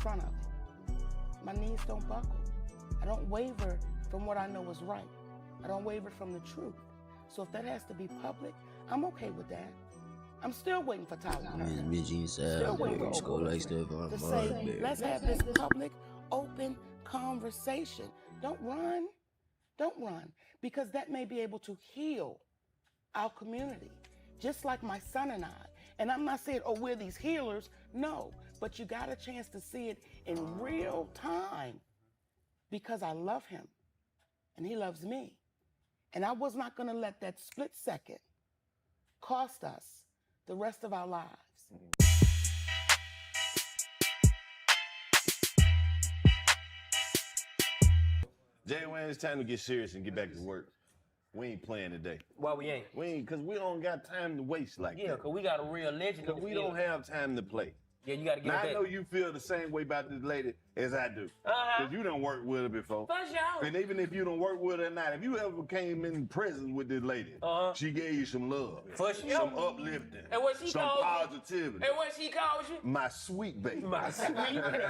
front of it. My knees don't buckle. I don't waver from what I know is right. I don't waver from the truth. So if that has to be public, I'm okay with that. I'm still waiting for Tyler. Still waiting for Oprah to say, let's have this public, open conversation. Don't run. Don't run. Because that may be able to heal our community, just like my son and I. And I'm not saying, oh, we're these healers. No, but you got a chance to see it in real time because I love him and he loves me. And I was not going to let that split second cost us the rest of our lives. Jay Wayne, it's time to get serious and get back to work. We ain't playing today. Why we ain't? We ain't, because we don't got time to waste like that. Yeah, because we got a real legend. Because we don't have time to play. Yeah, you got to get now, back. I know you feel the same way about this lady as I do. Because you done worked with her before. For sure. And even if you don't work with her or not, if you ever came in prison with this lady, she gave you some love. For sure. Some uplifting. And what she some called positivity. You? And what she called you? My sweet baby. My sweet baby.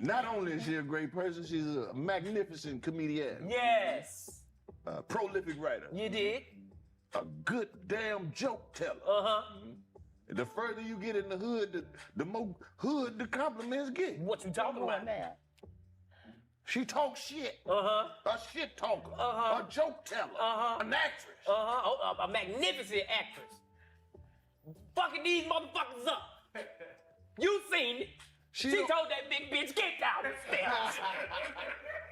Not only is she a great person, she's a magnificent comedian. Yes. A prolific writer. You did. A good damn joke teller. The further you get in the hood, the more hood the compliments get. What you talking about now? She talks shit. A shit talker. A joke teller. An actress. Oh, a magnificent actress. Fucking these motherfuckers up. You seen it. She told that big bitch, get down the steps.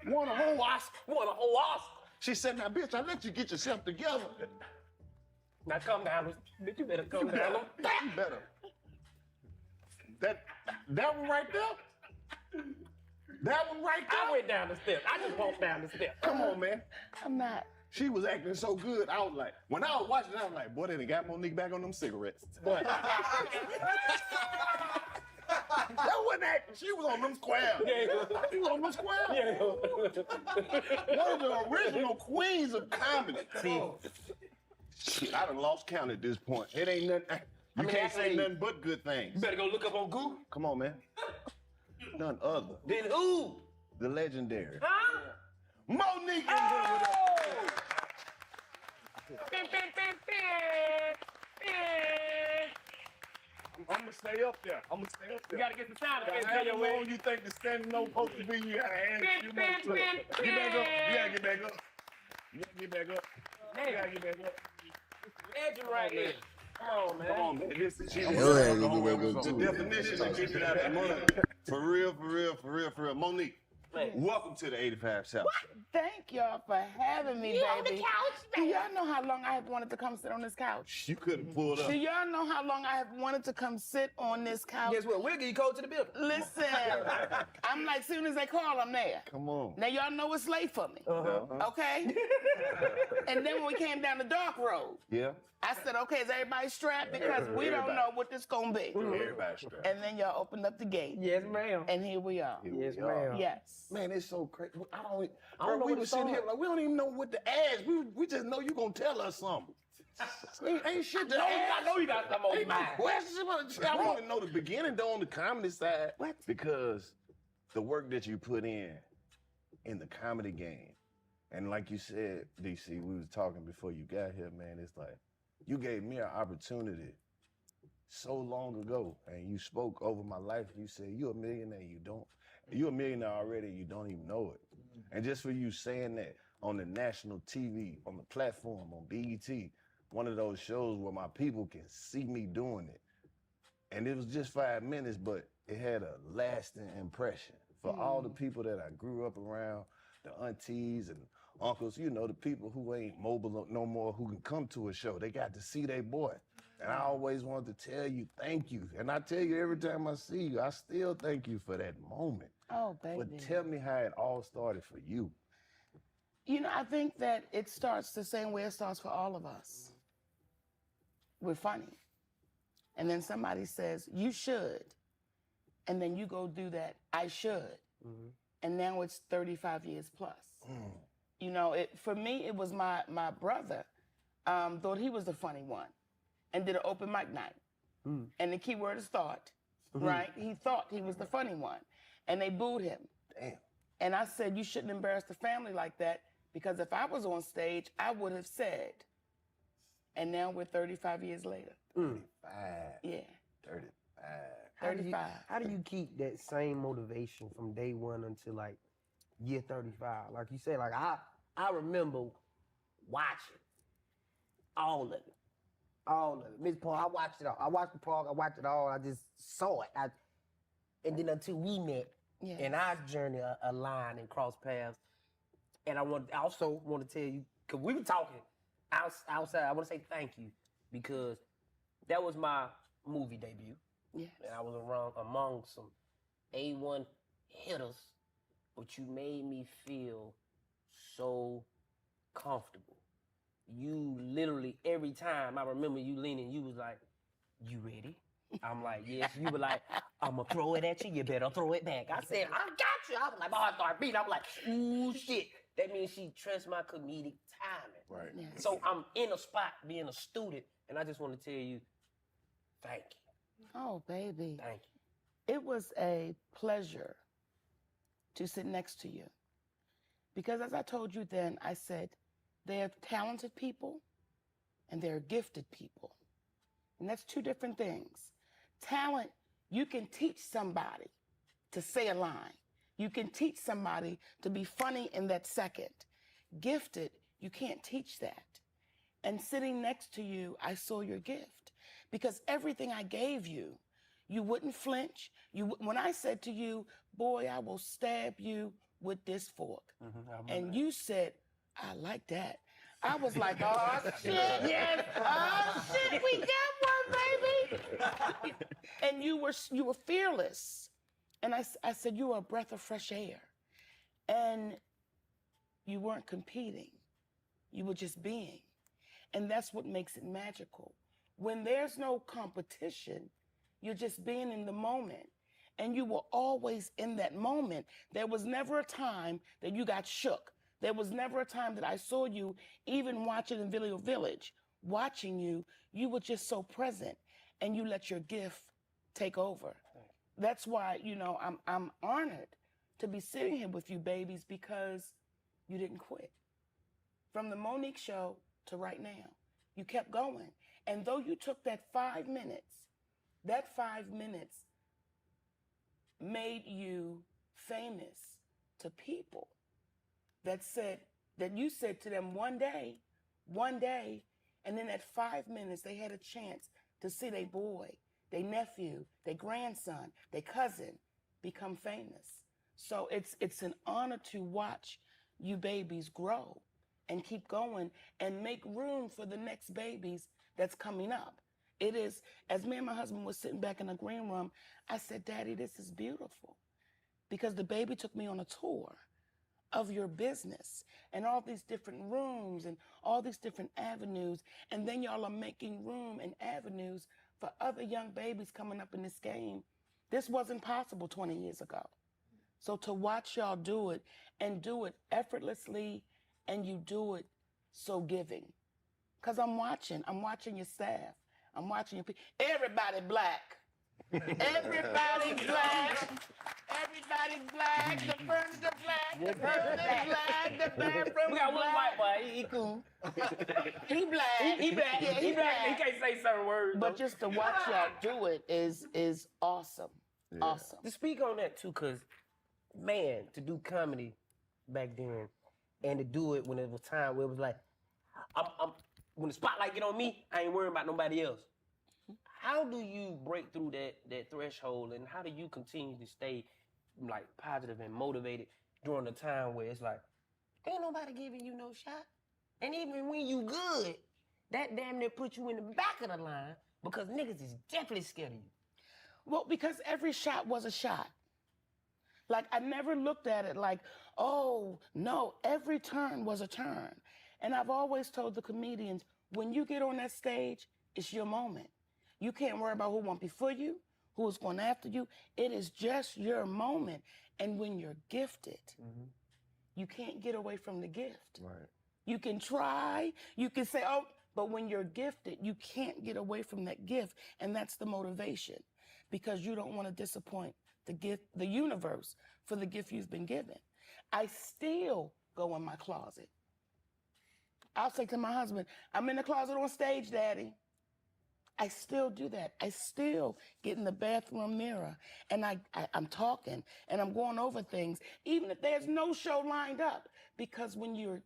Won a whole Oscar. Won a whole Oscar. She said, now, bitch, I let you get yourself together. Now come down. Bitch, you better come down. You better. That one right there? That one right there? I went down the steps. I just walked down the steps. Come on, man. I'm not. She was acting so good. I was like, when I was watching it, I was like, boy, they done got Monique back on them cigarettes. Boy. That wasn't acting. She was on them squares. Yeah. She was on them squares. Yeah. One of the original queens of comedy. See. Shit, I done lost count at this point. It ain't nothing. You can't say nothing but good things. You better go look up on Google. Come on, man. None other. Then who? The legendary. Huh? Monique. I'm gonna stay up there. You gotta get the sound effects. How long you think the standing no supposed to be? You gotta add a few more to it. Get back up. You gotta get back up. You gotta get back up. You gotta get back up. Legend right here. Come on, man. Come on, man. This is the definition of keeping out the money. For real. Monique, welcome to the 85 South. Thank y'all for having me, You baby. on the couch, Do baby. y'all know how long I have wanted to come sit on this couch? You could have pulled up. Do y'all know how long I have wanted to come sit on this couch? Guess what? We'll get you code to the building. Listen, I'm like, soon as they call, I'm there. Come on. Now y'all know it's late for me, okay? And then when we came down the dark road, Yeah. I said, okay, is everybody strapped? Because we don't know what this gonna be. Everybody strapped. And then y'all opened up the gate. Yes, ma'am. And here we are. Yes, ma'am. Yes. Man, it's so crazy. I don't know we what were to sitting here start. like we don't even know what to ask. We just know you gonna tell us something. ain't shit to ask. I know you got some on your Ain't no mind. questions. I want to know the beginning though on the comedy side. What? Because the work that you put in the comedy game, and like you said, DC, we was talking before you got here, man. It's like you gave me an opportunity so long ago, and you spoke over my life. You said you're a millionaire. You're a millionaire already. You don't even know it. And just for you saying that on the national TV, on the platform, on BET, one of those shows where my people can see me doing it. And it was just 5 minutes, but it had a lasting impression for all the people that I grew up around, the aunties and uncles, you know, the people who ain't mobile no more, who can come to a show. They got to see their boy. And I always wanted to tell you, thank you. And I tell you every time I see you, I still thank you for that moment. Oh, baby. But tell me how it all started for you. You know, I think that it starts the same way it starts for all of us. We're funny. And then somebody says, you should. And then you go do that, I should. And now it's 35 years plus. You know, for me, it was my brother thought he was the funny one and did an open mic night. And the key word is thought. right? He thought he was the funny one, and they booed him. Damn. And I said, you shouldn't embarrass the family like that, because if I was on stage, I would have said. And now we're 35 years later. 35. Yeah. 35. 35. How do you keep that same motivation from day one until like year 35? Like you said, like I remember watching all of it. All of it. Miss Paul, I watched it all. I watched the Park, I watched it all. I just saw it. And then until we met Yes. and our journey aligned and crossed paths. And I also want to tell you, because we were talking outside, I want to say thank you, because that was my movie debut. Yes. And I was among some A1 hitters, but you made me feel so comfortable. You literally, every time I remember you leaning, you was like, you ready? I'm like, yes. You were like, I'm going to throw it at you. You better throw it back. I said, I got you. I was like, my heart started beating. I'm like, ooh, shit. That means she trusts my comedic timing. Right. Yes. So I'm in a spot being a student, and I just want to tell you, thank you. Oh, baby. Thank you. It was a pleasure to sit next to you. Because as I told you then, I said, they're talented people and they're gifted people. And that's two different things. Talent, you can teach somebody to say a line. You can teach somebody to be funny in that second. Gifted, you can't teach that. And sitting next to you, I saw your gift. Because everything I gave you, you wouldn't flinch. When I said to you, boy, I will stab you with this fork. And you said, I like that. I was like, oh, shit, yes. Oh, shit, we got one, baby. And you were fearless. And I said, you were a breath of fresh air. And you weren't competing. You were just being. And that's what makes it magical. When there's no competition, you're just being in the moment. And you were always in that moment. There was never a time that you got shook. There was never a time that I saw you, even watching in Video Village, watching you, you were just so present and you let your gift take over. That's why, I'm honored to be sitting here with you babies, because you didn't quit. From the MoniQue show to right now, you kept going. And though you took that 5 minutes, that 5 minutes made you famous to people that you said to them one day, and then at 5 minutes, they had a chance to see their boy, their nephew, their grandson, their cousin become famous. So it's an honor to watch you babies grow and keep going and make room for the next babies that's coming up. It is, as me and my husband was sitting back in the green room, I said, Daddy, this is beautiful. Because the baby took me on a tour of your business and all these different rooms and all these different avenues. And then y'all are making room and avenues for other young babies coming up in this game. This wasn't possible 20 years ago. So to watch y'all do it and do it effortlessly, and you do it so giving. Because I'm watching your staff. I'm watching your people. Everybody black. Everybody's black. Everybody's black. The furniture black. The furniture black. The bathroom. We got one white boy. He cool. He black. He black. Yeah, He black. He can't say certain words. But just to watch y'all do it is awesome. Yeah. Awesome. To speak on that too, cause man, to do comedy back then, and to do it when it was time where it was like, when the spotlight get on me, I ain't worrying about nobody else. How do you break through that threshold, and how do you continue to stay like positive and motivated during the time where it's like, ain't nobody giving you no shot, and even when you good, that damn near put you in the back of the line because niggas is definitely scared of you. Well, because every shot was a shot. Like, I never looked at it like, oh, no, every turn was a turn. And I've always told the comedians, when you get on that stage, it's your moment. You can't worry about who went before you, who is going after you. It is just your moment. And when you're gifted, you can't get away from the gift. Right. You can try, you can say, oh, but when you're gifted, you can't get away from that gift. And that's the motivation. because you don't want to disappoint the universe for the gift you've been given. I still go in my closet. I'll say to my husband, I'm in the closet on stage, Daddy. I still do that. I still get in the bathroom mirror and I'm talking and I'm going over things, even if there's no show lined up. Because when you're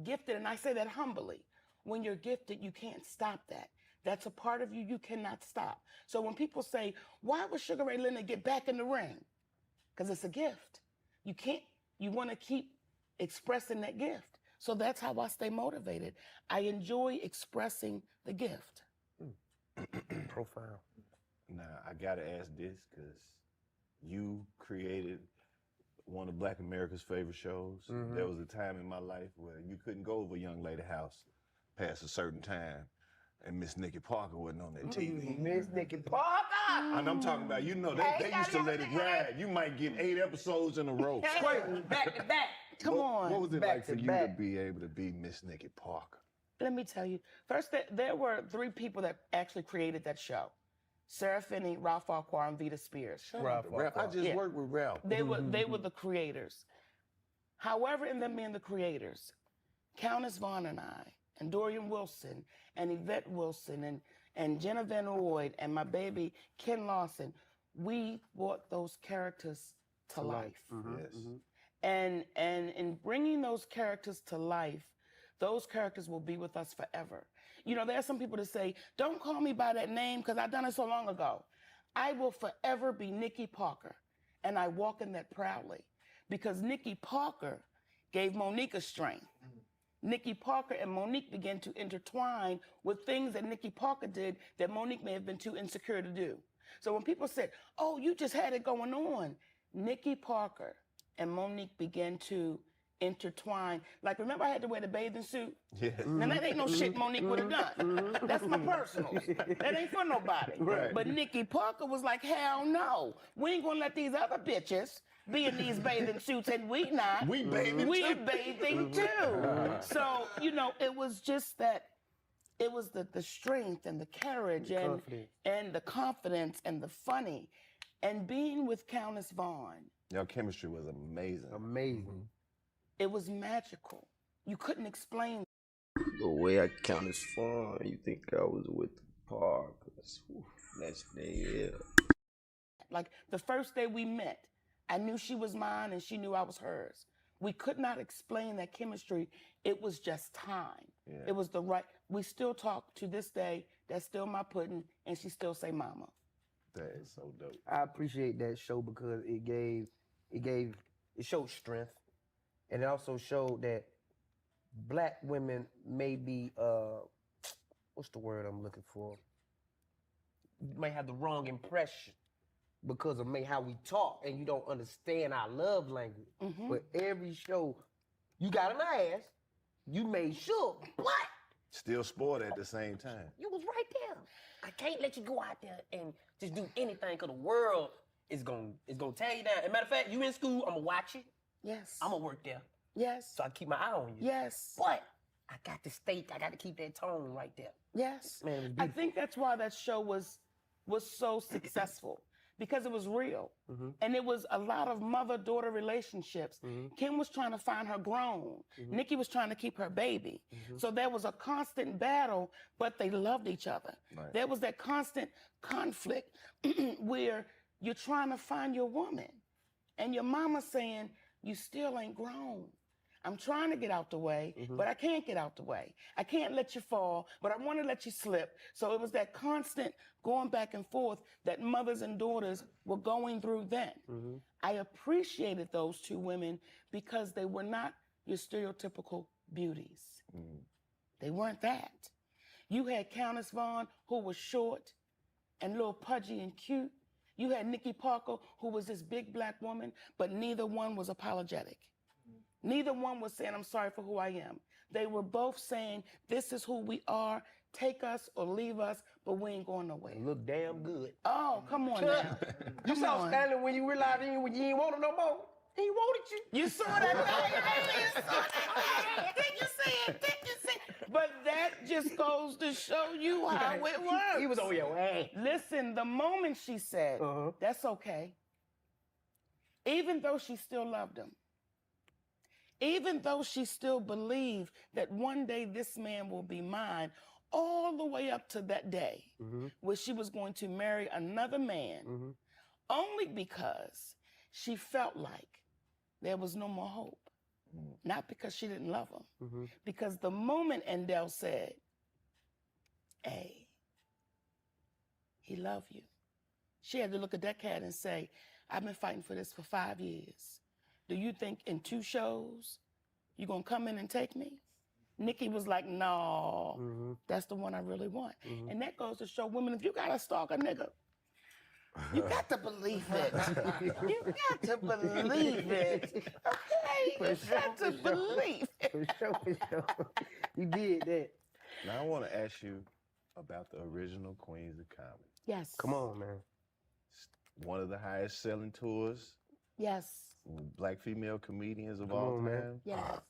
gifted, and I say that humbly, when you're gifted, you can't stop that. That's a part of you you cannot stop. So when people say, why would Sugar Ray Leonard get back in the ring? Because it's a gift. You want to keep expressing that gift. So that's how I stay motivated. I enjoy expressing the gift. Profound. Now, I gotta ask this because you created one of Black America's favorite shows. There was a time in my life where you couldn't go over a young lady's house past a certain time and Miss Nikki Parker wasn't on that TV. Miss Nikki Parker! And I'm talking about, you know, they used to let it ride. You might get 8 episodes in a row. Back to back. Come on. What was it Back like for to you back. to be able to be Miss Nikki Parker? Let me tell you. First, there were 3 people that actually created that show. Sarah Finney, Ralph Farquhar, and Vita Spears. Ralph, I just worked with Ralph. They were the creators. However, in them being the creators, Countess Vaughn and I, and Dorian Wilson, and Yvette Wilson, and Jenna Van Royd, and my baby Ken Lawson, we brought those characters to life. Yes. And in bringing those characters to life, those characters will be with us forever. You know, there are some people that say, don't call me by that name because I've done it so long ago. I will forever be Nikki Parker, and I walk in that proudly because Nikki Parker gave Monique a strength. Nikki Parker and Monique began to intertwine with things that Nikki Parker did that Monique may have been too insecure to do. So when people said, oh, you just had it going on, Nikki Parker and Monique began to intertwine. Like, remember I had to wear the bathing suit? Yes. Now, that ain't no shit Monique would have done. That's my personals. That ain't for nobody. Right. But Nikki Parker was like, hell no. We ain't gonna let these other bitches be in these bathing suits, and we not. We bathing We're too. bathing too. So, you know, it was just that, it was the strength and the courage and the confidence and the funny. And being with Countess Vaughn, Your chemistry was amazing. Amazing. it was magical. You couldn't explain. The way I count is fun. You think I was with the Parkers. Next day, yeah. Like the first day we met, I knew she was mine and she knew I was hers. We could not explain that chemistry. It was just time. Yeah. It was the right. We still talk to this day. That's still my pudding, and she still say mama. That is so dope. I appreciate that show because it showed strength, and it also showed that Black women may be what's the word I'm looking for? You may have the wrong impression because of how we talk, and you don't understand our love language. Mhm. But every show, you got an ass, you made sure. What? Still sport at the same time. You was right there. I can't let you go out there and just do anything because the world is gonna tear you down. As a matter of fact, you in school, I'm gonna watch you. Yes. I'm gonna work there. Yes. So I keep my eye on you. Yes. But I got to I got to keep that tone right there. Yes. Man, it was I beautiful. think that's why that show was so successful, because it was real. Mhm. And it was a lot of mother-daughter relationships. Mhm. Kim was trying to find her grown. Nikki was trying to keep her baby. Mhm. So there was a constant battle, but they loved each other. Right. There was that constant conflict where you're trying to find your woman and your mama saying, you still ain't grown. I'm trying to get out the way, but I can't get out the way. I can't let you fall, but I want to let you slip. So it was that constant going back and forth that mothers and daughters were going through then. I appreciated those two women because they were not your stereotypical beauties. They weren't that. You had Countess Vaughn, who was short and a little pudgy and cute. You had Nikki Parker, who was this big Black woman, but neither one was apologetic. Neither one was saying, I'm sorry for who I am. They were both saying, this is who we are. Take us or leave us, but we ain't going nowhere. Look damn good. Oh, come on now. You Come saw on. Stanley when you realized you ain't want him no more. He wanted you. You saw that? Did you see it? Did you see it? But that just goes to show you how it works. He was on your ass. Listen, the moment she said, Uh-huh. that's okay, even though she still loved him, even though she still believed that one day this man will be mine, all the way up to that day where she was going to marry another man, only because she felt like there was no more hope. Not because she didn't love him. Because the moment Endell said, hey, he loved you, she had to look at that cat and say, I've been fighting for this for 5 years. Do you think in 2 shows you're going to come in and take me? Nikki was like, no, that's the one I really want. And that goes to show women, if you got to stalk a nigga, you got to believe it. You got to believe it. Okay? You got to believe it. For sure. You did that. Now I want to ask you about the original Queens of Comedy. Yes. Come on, man. One of the highest selling tours, Yes. Black female comedians of Come all on, man. time. Yes.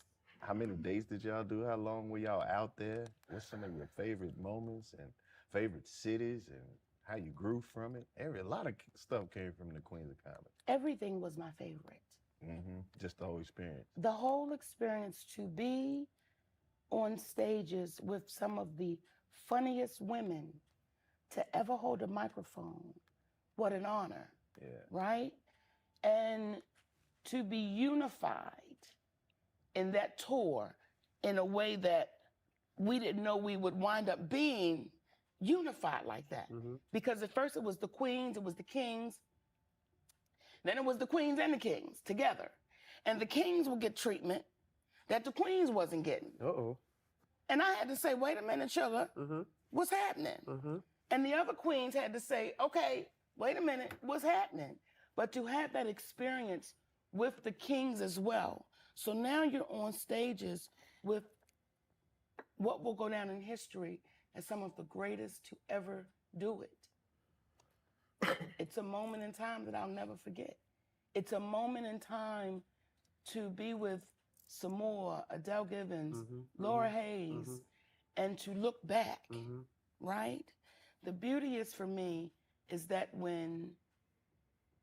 How many dates did y'all do? How long were y'all out there? What's some of your favorite moments and favorite cities and how you grew from it? A lot of stuff came from the Queens of Comedy. Everything was my favorite. Just the whole experience. The whole experience, to be on stages with some of the funniest women to ever hold a microphone. What an honor. Yeah. Right? And to be unified in that tour in a way that we didn't know we would wind up being unified like that. Because at first it was the queens, it was the kings, then it was the queens and the kings together. And the kings would get treatment that the queens wasn't getting. Uh-oh. And I had to say, wait a minute, sugar, what's happening? And the other queens had to say, okay, wait a minute, what's happening? But to have that experience with the kings as well. So now you're on stages with what will go down in history as some of the greatest to ever do it. It's a moment in time that I'll never forget. It's a moment in time to be with Samoa, Adele Givens, Laura Hayes, and to look back, right? The beauty is for me is that when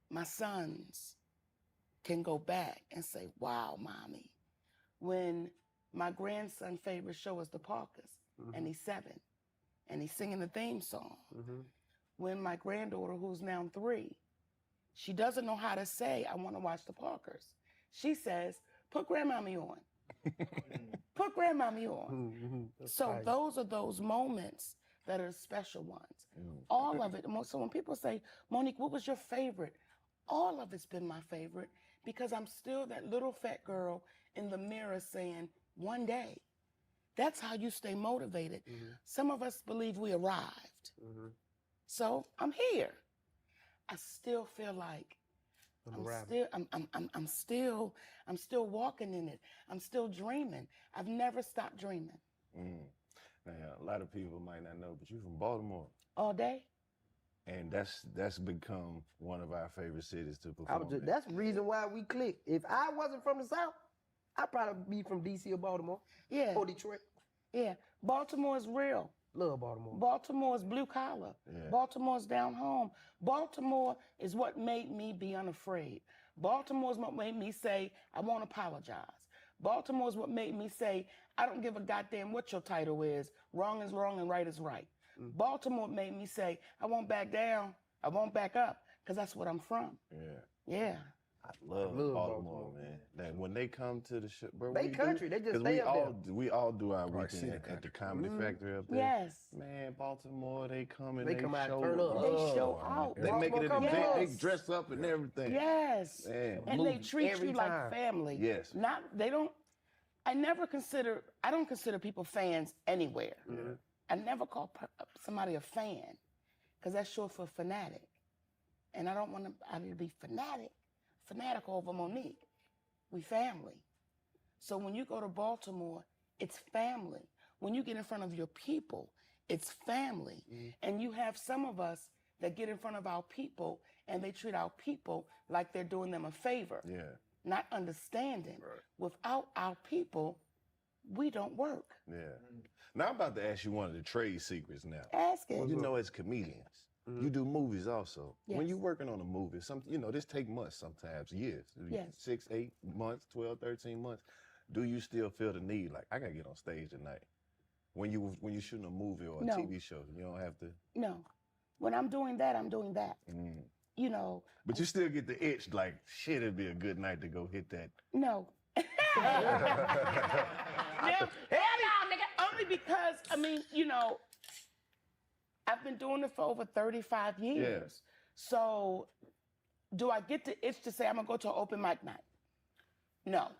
my sons can go back and say, wow, mommy, when my grandson's favorite show is The Parkers, and he's 7, and he's singing the theme song. When my granddaughter, who's now 3, she doesn't know how to say, I want to watch The Parkers. She says, put grandmommy on. Put grandmommy on. So right. those are those moments that are special ones. All of it. So when people say, Monique, what was your favorite? All of it's been my favorite because I'm still that little fat girl in the mirror saying, one day. That's how you stay motivated. Some of us believe we arrived. So I'm here. I still feel like I'm still walking in it. I'm still dreaming. I've never stopped dreaming. Now, a lot of people might not know, but you're from Baltimore. All day? And that's become one of our favorite cities to perform in. That's the reason why we clicked. If I wasn't from the South, I'd probably be from D.C. or Baltimore. Yeah. Or Detroit. Yeah. Baltimore is real. Love Baltimore. Baltimore is blue collar. Yeah. Baltimore's down home. Baltimore is what made me be unafraid. Baltimore is what made me say, I won't apologize. Baltimore is what made me say, I don't give a goddamn what your title is. Wrong is wrong and right is right. Baltimore made me say, I won't back down. I won't back up, because that's what I'm from. Yeah. I love Baltimore, man. That when they come to the show, bro, They country, they just stay up there. We all do our Right, see weekend the at the Comedy Factory up there. Yes. Man, Baltimore, they come and They they come out, show turn up. They show out. They make it an Baltimore event. come They out. dress up and everything. Yes. Man, And they movie treat every you time. like family. Yes. I don't consider people fans anywhere. I never call somebody a fan, because that's short for fanatic. And I don't want to be fanatical over Monique. We family. So when you go to Baltimore, it's family. When you get in front of your people, it's family. And you have some of us that get in front of our people and they treat our people like they're doing them a favor. Yeah. Not understanding. Without our people, we don't work. Yeah. Now I'm about to ask you one of the trade secrets now. Ask it. You know, as comedians, you do movies also. When Yes. you're working on a movie, this take months sometimes, years. Yes. 6, 8 months, 12, 13 months. Do you still feel the need, like, I gotta get on stage tonight? When you shooting a movie or a No. TV show, you don't have to. No. When I'm doing that, I'm doing that. You know, But you still get the itch, like, shit, it'd be a good night to go hit that. no. Only because, I mean, you know, I've been doing it for over 35 years. So do I get the itch to say I'm gonna go to an open mic night? No.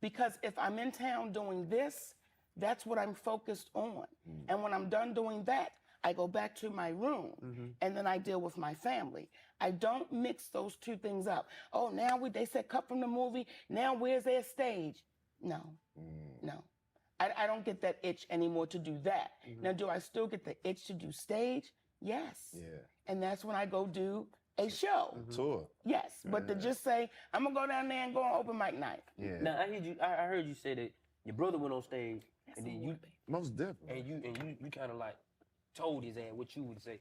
Because if I'm in town doing this, that's what I'm focused on. And when I'm done doing that, I go back to my room and then I deal with my family. I don't mix those two things up. Oh, now they said cut from the movie. Now where's their stage? No, no. I don't get that itch anymore to do that. Now, do I still get the itch to do stage? Yes. Yeah. And that's when I go do a show. Tour. Yes. But to just say, I'm going to go down there and go on open mic night. Yeah. Now I heard you say that your brother went on stage and then you Most definitely. and you kind of like told his ass what you would say.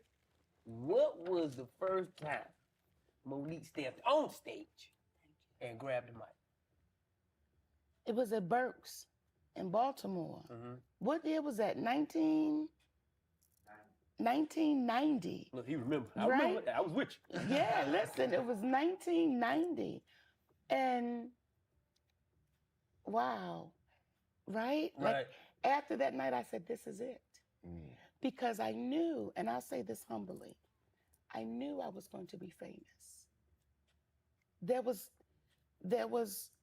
What was the first time Monique stepped on stage and grabbed the mic? It was at Burke's in Baltimore. What year was that? 1990. Look, he remember. I Right? remember that. I was with you. Yeah, listen, it was 1990. And wow, right? Right. Like after that night, I said, this is it. Because I knew, and I'll say this humbly, I knew I was going to be famous.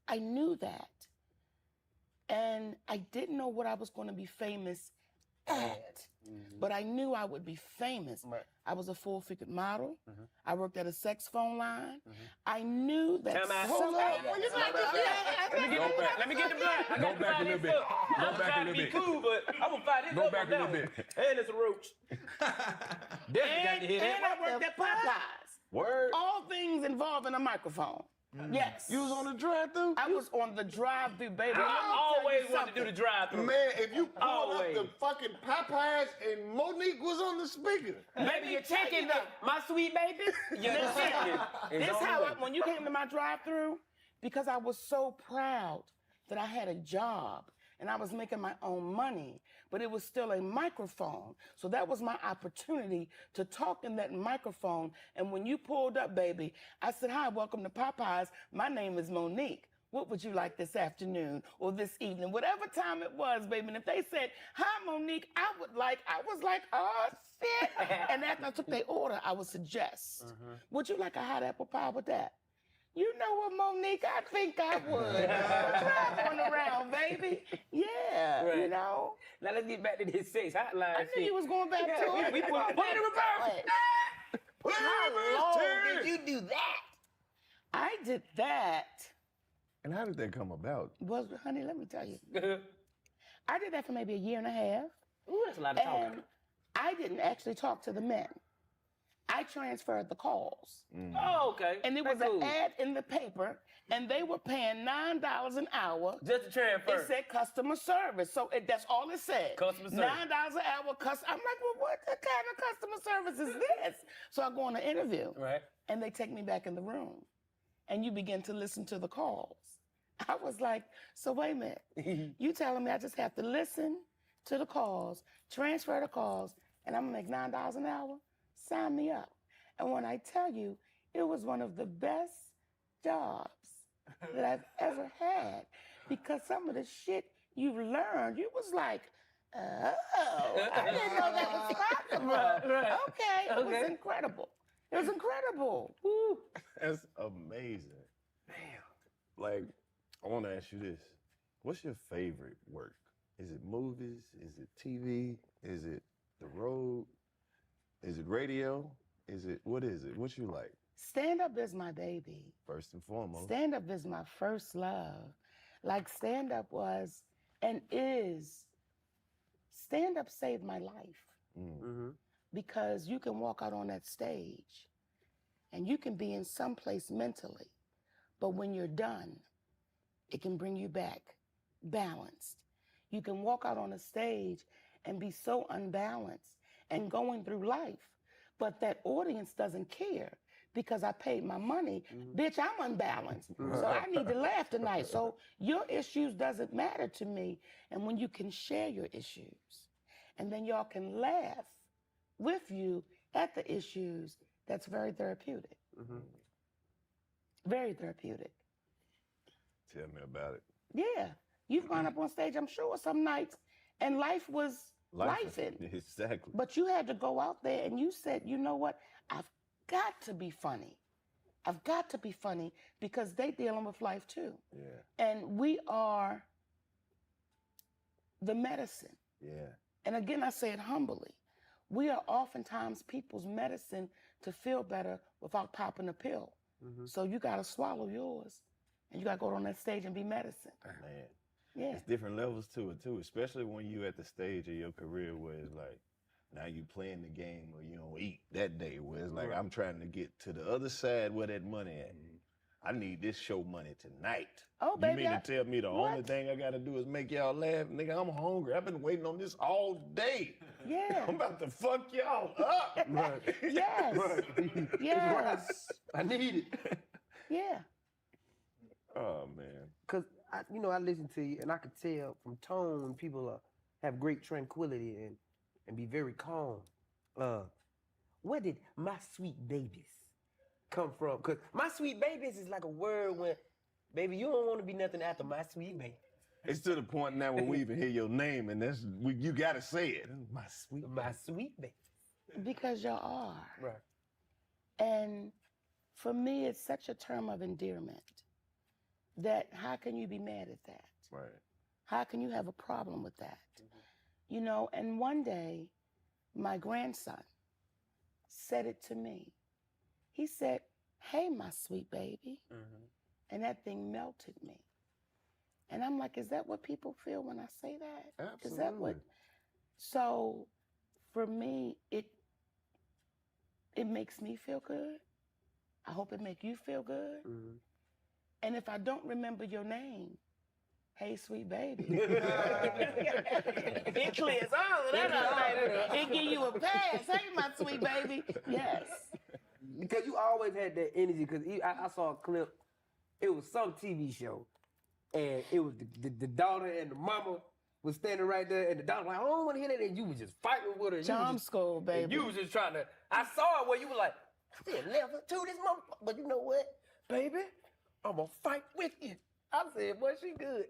I knew that. And I didn't know what I was going to be famous at, but I knew I would be famous. Right. I was a full-figured model. I worked at a sex phone line. I knew that. Time out. Hold on. Let me get the block. I got Go back a little bit. Go I'm back a trying to little be bit. cool, but I'm gonna fight this Go up back on a little that bit. one. And it's a roach. Definitely got to hear And that. I worked at Popeyes. Word. All things involving a microphone. Yes. You was on the drive-through? I was on the drive-through, baby. Let me I tell always you wanted to do the something. drive-through. Man, if you pulled Always. up the fucking Popeyes and Monique was on the speaker. Baby, you're taking my sweet baby. You're This how when you came to my drive-through, because I was so proud that I had a job and I was making my own money, but it was still a microphone. So that was my opportunity to talk in that microphone. And when you pulled up, baby, I said, hi, welcome to Popeyes. My name is Monique. What would you like this afternoon or this evening? Whatever time it was, baby. And if they said, hi, Monique, I was like, oh, shit. And after I took their order, I would suggest, would you like a hot apple pie with that? You know what, Monique? I think I would. Try one around, baby. Yeah, Right. you know. Now let's get back to this sex hotline. I knew you was going back to it. We put it in reverse. How long did you do that? I did that. And how did that come about? Well, honey, let me tell you. I did that for maybe a year and a half. Ooh, that's a lot of talking. And I didn't actually talk to the men. I transferred the calls. Oh, okay. And there was That's an cool. ad in the paper, and they were paying $9 an hour. Just to transfer. It said customer service. So that's all it said. Customer service. $9 an hour. I'm like, well, what kind of customer service is this? So I go on an interview, Right. and they take me back in the room, and you begin to listen to the calls. I was like, so wait a minute. You telling me I just have to listen to the calls, transfer the calls, and I'm going to make $9 an hour? Sign me up. And when I tell you, it was one of the best jobs that I've ever had, because some of the shit you learned, you was like, oh, I didn't know that was possible. Right. Okay, it was Okay. incredible. It was incredible. Woo. That's amazing. Damn. Like, I want to ask you this. What's your favorite work? Is it movies? Is it TV? Is it the road? Is it radio? What is it? What you like? Stand-up is my baby. First and foremost. Stand-up is my first love. Like stand-up was and is. Stand-up saved my life. Because you can walk out on that stage and you can be in some place mentally, but when you're done, it can bring you back balanced. You can walk out on a stage and be so unbalanced and going through life, but that audience doesn't care because I paid my money. Bitch, I'm unbalanced, so I need to laugh tonight. So your issues doesn't matter to me. And when you can share your issues, and then y'all can laugh with you at the issues, that's very therapeutic. Very therapeutic. Tell me about it. Yeah, you've gone up on stage, I'm sure, some nights, and life was lifing. Exactly. But you had to go out there and you said, you know what? I've got to be funny. I've got to be funny because they dealing with life too. Yeah. And we are the medicine. Yeah. And again, I say it humbly. We are oftentimes people's medicine to feel better without popping a pill. So you got to swallow yours and you got to go on that stage and be medicine. Man. Yeah. It's different levels to it too, especially when you at the stage of your career where it's like, now you playing the game or you don't eat that day, where it's like, I'm trying to get to the other side where that money at. I need this show money tonight. Oh, baby. You mean to tell me the only thing I got to do is make y'all laugh? Nigga, I'm hungry. I've been waiting on this all day. Yeah. I'm about to fuck y'all up. Yes. Yes. I need it. Yeah. Oh, man. Cause I listen to you and I could tell from tone people have great tranquility and be very calm. Where did my sweet babies come from? Cause my sweet babies is like a word when, baby, you don't want to be nothing after my sweet baby. It's to the point now when we even hear your name and you got to say it. My sweet baby. Because y'all are. Right. And for me, it's such a term of endearment that how can you be mad at that? Right. How can you have a problem with that? You know, and one day, my grandson said it to me. He said, "Hey, my sweet baby." And that thing melted me. And I'm like, is that what people feel when I say that? Absolutely. Is that what? So for me, it makes me feel good. I hope it make you feel good. And if I don't remember your name, hey, sweet baby. It clears all of that up, baby. It give you a pass. Hey, my sweet baby. Yes. Because you always had that energy. Because I saw a clip. It was some TV show. And it was the daughter and the mama was standing right there. And the daughter was like, I don't want to hear that. And you was just fighting with her. Charm school, baby. And you was just trying to. I saw it where you were like, I said, never to this motherfucker. But you know what, baby? I'm going to fight with you. I said, boy, she good.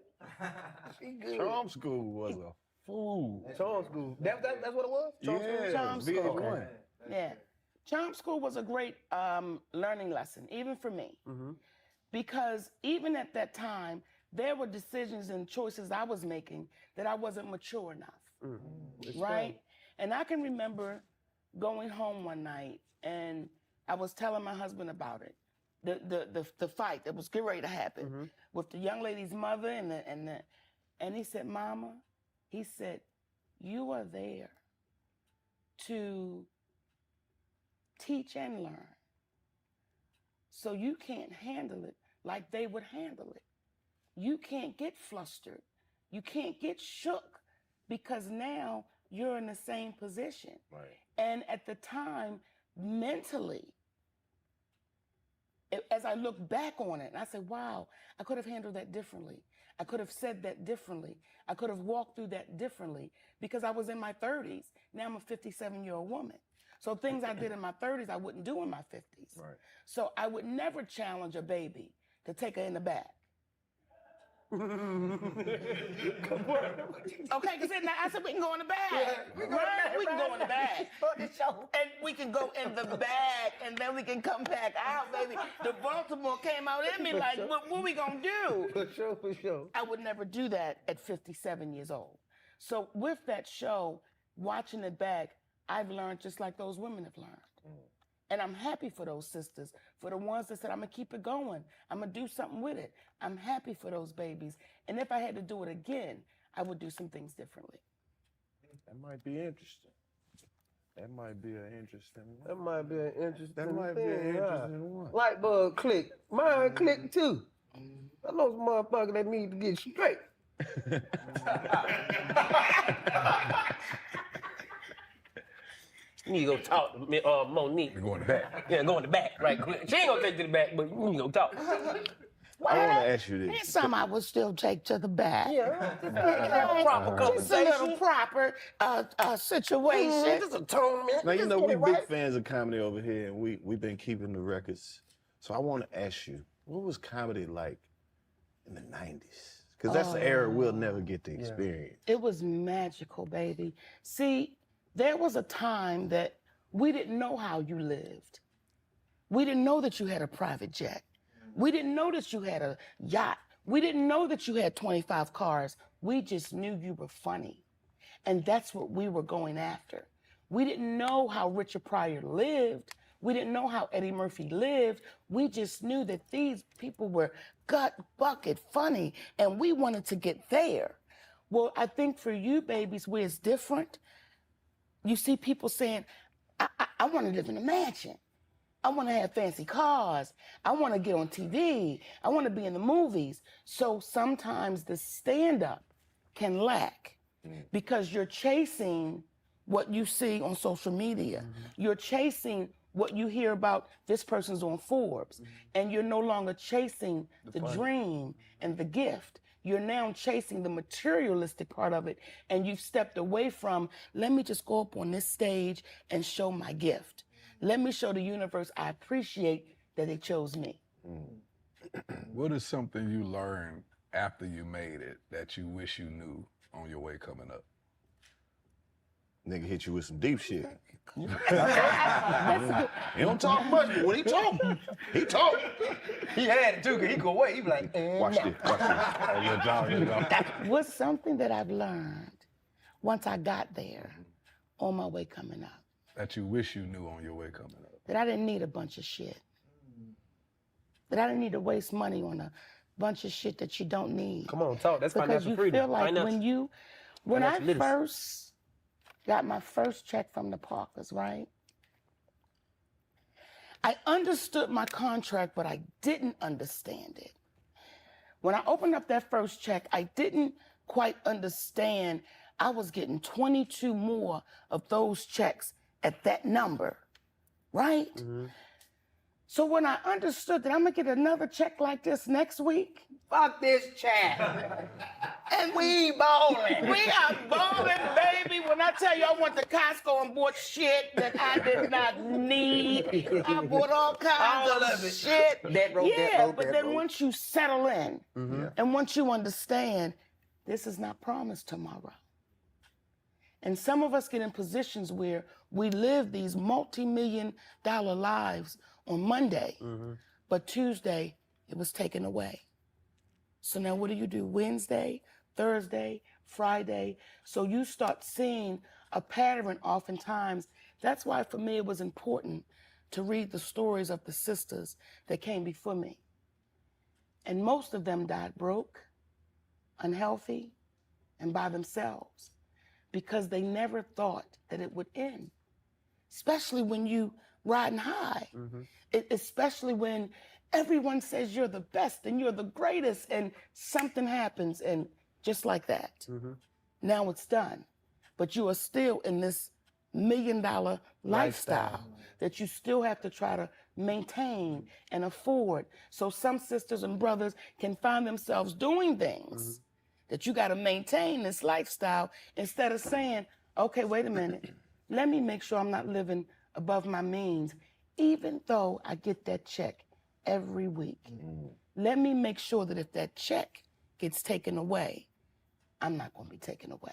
She good. Charm School was a fool. Charm School. That's what it was? Charm School. VH1. Yeah. Charm School was a great learning lesson, even for me. Because even at that time, there were decisions and choices I was making that I wasn't mature enough. Right? And I can remember going home one night and I was telling my husband about it. The fight that was getting ready to happen with the young lady's mother and he said, Mama, he said, you are there to teach and learn. So you can't handle it like they would handle it. You can't get flustered. You can't get shook because now you're in the same position. Right. And at the time, mentally, as I look back on it, I said, wow, I could have handled that differently. I could have said that differently. I could have walked through that differently because I was in my 30s. Now I'm a 57-year-old woman. So things I did in my 30s, I wouldn't do in my 50s. Right. So I would never challenge a baby to take her in the back. Okay, because I said we can go in the bag. We can go in the bag. And we can go in the bag, and then we can come back out, baby. The Baltimore came out in me like, what we gonna do? For sure. I would never do that at 57 years old. So with that show, watching it back, I've learned just like those women have learned. And I'm happy for those sisters, for the ones that said, I'm going to keep it going. I'm going to do something with it. I'm happy for those babies. And if I had to do it again, I would do some things differently. That might be interesting. That might be an interesting one. That might be an interesting That might be an interesting one. Light bulb click. Mine click too. I know some motherfucker that need to get straight. You need to go talk to Monique. We're going to back. Yeah, go in the back, right? She ain't gonna take you to the back, but you need to go talk. I want to ask you There's this. some I would still take to the back. Yeah, have a proper Just a little conversation. proper situation. Just atonement. Now, you Just know, get we it big right. fans of comedy over here, and we've been keeping the records. So I want to ask you, what was comedy like in the 90s? Because that's the era we'll never get to experience. It was magical, baby. See, there was a time that we didn't know how you lived. We didn't know that you had a private jet. We didn't know that you had a yacht. We didn't know that you had 25 cars. We just knew you were funny. And that's what we were going after. We didn't know how Richard Pryor lived. We didn't know how Eddie Murphy lived. We just knew that these people were gut bucket funny, and we wanted to get there. Well, I think for you babies, where it's different, you see people saying, I want to live in a mansion. I want to have fancy cars. I want to get on TV. I want to be in the movies. So sometimes the stand-up can lack because you're chasing what you see on social media. You're chasing what you hear about this person's on Forbes. And you're no longer chasing the dream and the gift. You're now chasing the materialistic part of it, and you've stepped away from, let me just go up on this stage and show my gift. Let me show the universe I appreciate that they chose me. What is something you learned after you made it that you wish you knew on your way coming up? Nigga hit you with some deep shit. That's good. He don't talk much, but when he talk, he talk. He had it too, cause he go away. He be like, Watch this, watch this. Oh, your jaw, your jaw. What's something that I've learned once I got there on my way coming up? That you wish you knew on your way coming up. That I didn't need a bunch of shit. That I didn't need to waste money on a bunch of shit that you don't need. come on, talk. That's Because financial you freedom. feel like when I financial literacy. first got my first check from the Parkers, right? I understood my contract, but I didn't understand it. When I opened up that first check, I didn't quite understand I was getting 22 more of those checks at that number, right? So when I understood that I'm gonna get another check like this next week, Fuck this check. and We ballin'. we are balling, baby. When I tell you I went to Costco and bought shit that I did not need, I bought all kinds All of of it. shit. That road, yeah, that road, but that then road. once you settle in, and once you understand, this is not promised tomorrow. And some of us get in positions where we live these multi-million-dollar lives on Monday, but Tuesday, it was taken away. So now what do? Wednesday, Thursday, Friday. So you start seeing a pattern oftentimes. That's why for me it was important to read the stories of the sisters that came before me. And most of them died broke, unhealthy, and by themselves because they never thought that it would end. Especially when you riding high. Especially when everyone says you're the best and you're the greatest and something happens and just like that. Now it's done. But you are still in this $1 million lifestyle that you still have to try to maintain and afford. So some sisters and brothers can find themselves doing things that you got to maintain this lifestyle instead of saying, okay, wait a minute. Let me make sure I'm not living above my means, even though I get that check every week. Let me make sure that if that check gets taken away, I'm not going to be taken away.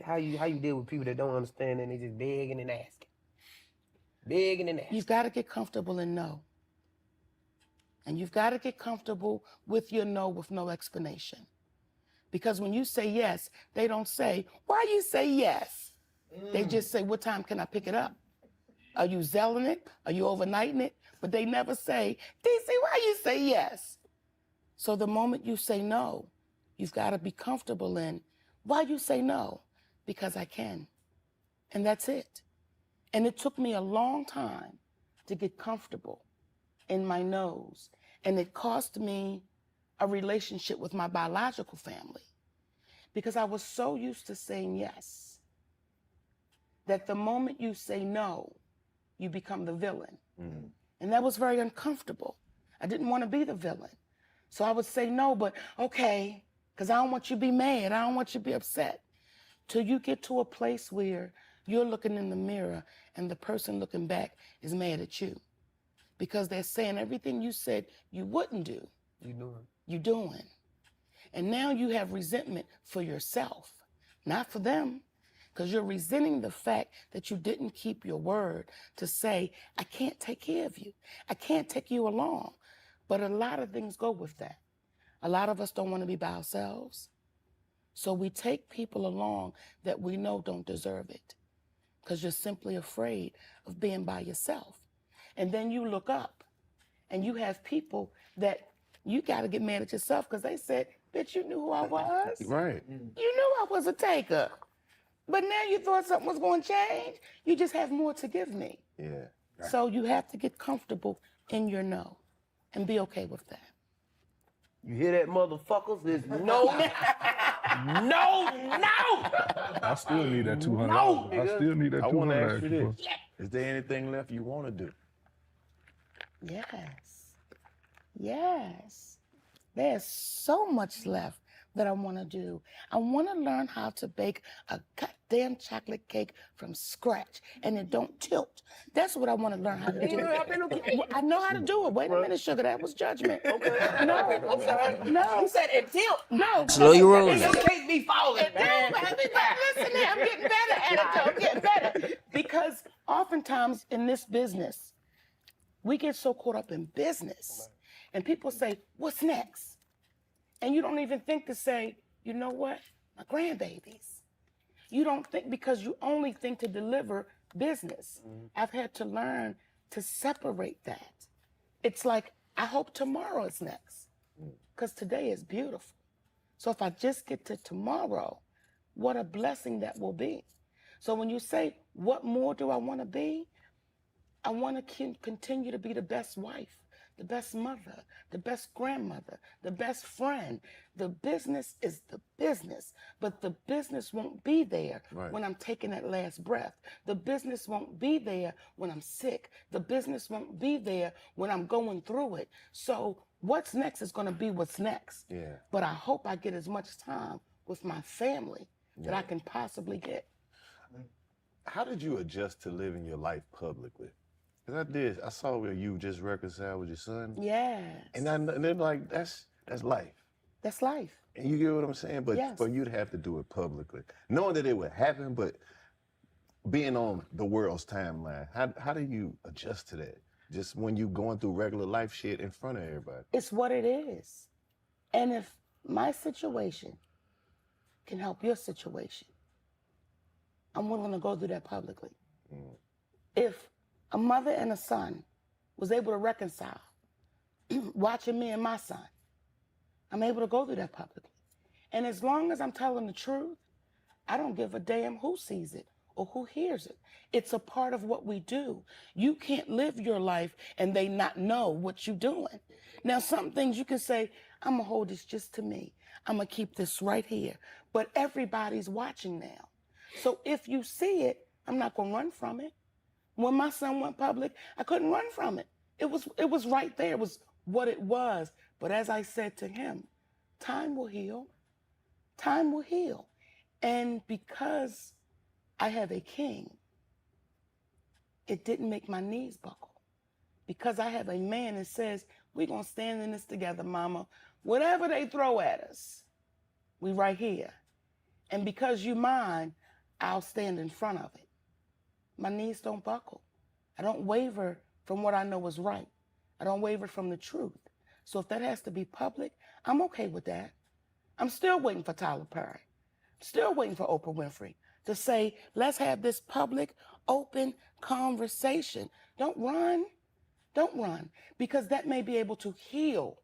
How you deal with people that don't understand and they just begging and asking? Begging and asking. You've got to get comfortable in no. And you've got to get comfortable with your no with no explanation. Because when you say yes, they don't say, why you say yes? They just say, what time can I pick it up? Are you zelling it? Are you overnighting it? But they never say, DC, why you say yes? So the moment you say no, you've got to be comfortable in, why you say no? Because I can. And that's it. And it took me a long time to get comfortable in my no's. And it cost me a relationship with my biological family because I was so used to saying yes that the moment you say no, you become the villain. And that was very uncomfortable. I didn't want to be the villain. So I would say no, but okay, because I don't want you to be mad. I don't want you to be upset. Till you get to a place where you're looking in the mirror and the person looking back is mad at you. Because they're saying everything you said you wouldn't do, you're doing. And now you have resentment for yourself, not for them. Because you're resenting the fact that you didn't keep your word to say, I can't take care of you. I can't take you along. But a lot of things go with that. A lot of us don't want to be by ourselves. So we take people along that we know don't deserve it because you're simply afraid of being by yourself. And then you look up and you have people that you got to get mad at yourself because they said, bitch, you knew who I was. Right. You knew I was a taker. But now you thought something was going to change. You just have more to give me. Yeah. So you have to get comfortable in your no and be okay with that. You hear that, motherfuckers? There's no, no. I still need that $200. No, I nigga. still need that I want to $200. ask you this. Is there anything left you want to do? Yes. Yes. There's so much left that I want to do. I want to learn how to bake a goddamn chocolate cake from scratch and it don't tilt. That's what I want to learn how to do. Well, I know how to do it. Wait a minute, sugar. That was judgment. Okay. No. I'm sorry. No. You said it tilt. No. Slow your roll Your now. cake be falling, man. Listen here, I'm getting better at it, though. I'm getting better. Because oftentimes in this business, we get so caught up in business. And people say, what's next? And you don't even think to say, you know what? My grandbabies. You don't think because you only think to deliver business. I've had to learn to separate that. It's like, I hope tomorrow is next. Because today is beautiful. So if I just get to tomorrow, what a blessing that will be. So when you say, what more do I want to be? I want to continue to be the best wife, the best mother, the best grandmother, the best friend. The business is the business, but the business won't be there when I'm taking that last breath. The business won't be there when I'm sick. The business won't be there when I'm going through it. So what's next is going to be what's next. Yeah. But I hope I get as much time with my family that I can possibly get. How did you adjust to living your life publicly? Because I saw where you just reconciled with your son. Yes. And then like, that's life. That's life. And you get what I'm saying? But Yes. for you to have to do it publicly, knowing that it would happen, but being on the world's timeline, how do you adjust to that? Just when you going through regular life shit in front of everybody. It's what it is. And if my situation can help your situation, I'm willing to go through that publicly. If a mother and a son was able to reconcile, watching me and my son, I'm able to go through that publicly. And as long as I'm telling the truth, I don't give a damn who sees it or who hears it. It's a part of what we do. You can't live your life and they not know what you're doing. Now, some things you can say, I'm gonna hold this just to me. I'm gonna keep this right here. But everybody's watching now. So if you see it, I'm not gonna run from it. When my son went public, I couldn't run from it. It was right there. It was what it was. But as I said to him, time will heal. Time will heal. And because I have a king, it didn't make my knees buckle. Because I have a man that says, we're going to stand in this together, mama. Whatever they throw at us, we right here. And because you mine, I'll stand in front of it. My knees don't buckle. I don't waver from what I know is right. I don't waver from the truth. So if that has to be public, I'm okay with that. I'm still waiting for Tyler Perry. Still waiting for Oprah Winfrey to say, let's have this public, open conversation. Don't run. Don't run. Because that may be able to heal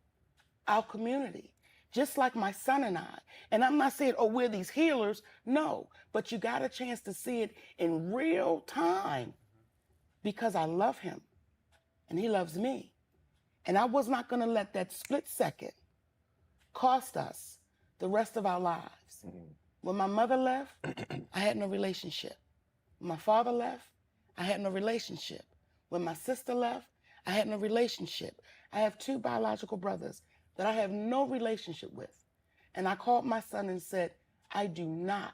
our community. Just like my son and I. And I'm not saying, oh, we're these healers. No, but you got a chance to see it in real time because I love him and he loves me. And I was not going to let that split second cost us the rest of our lives. When my mother left, I had no relationship. When my father left, I had no relationship. When my sister left, I had no relationship. I have 2 biological brothers that I have no relationship with. And I called my son and said, I do not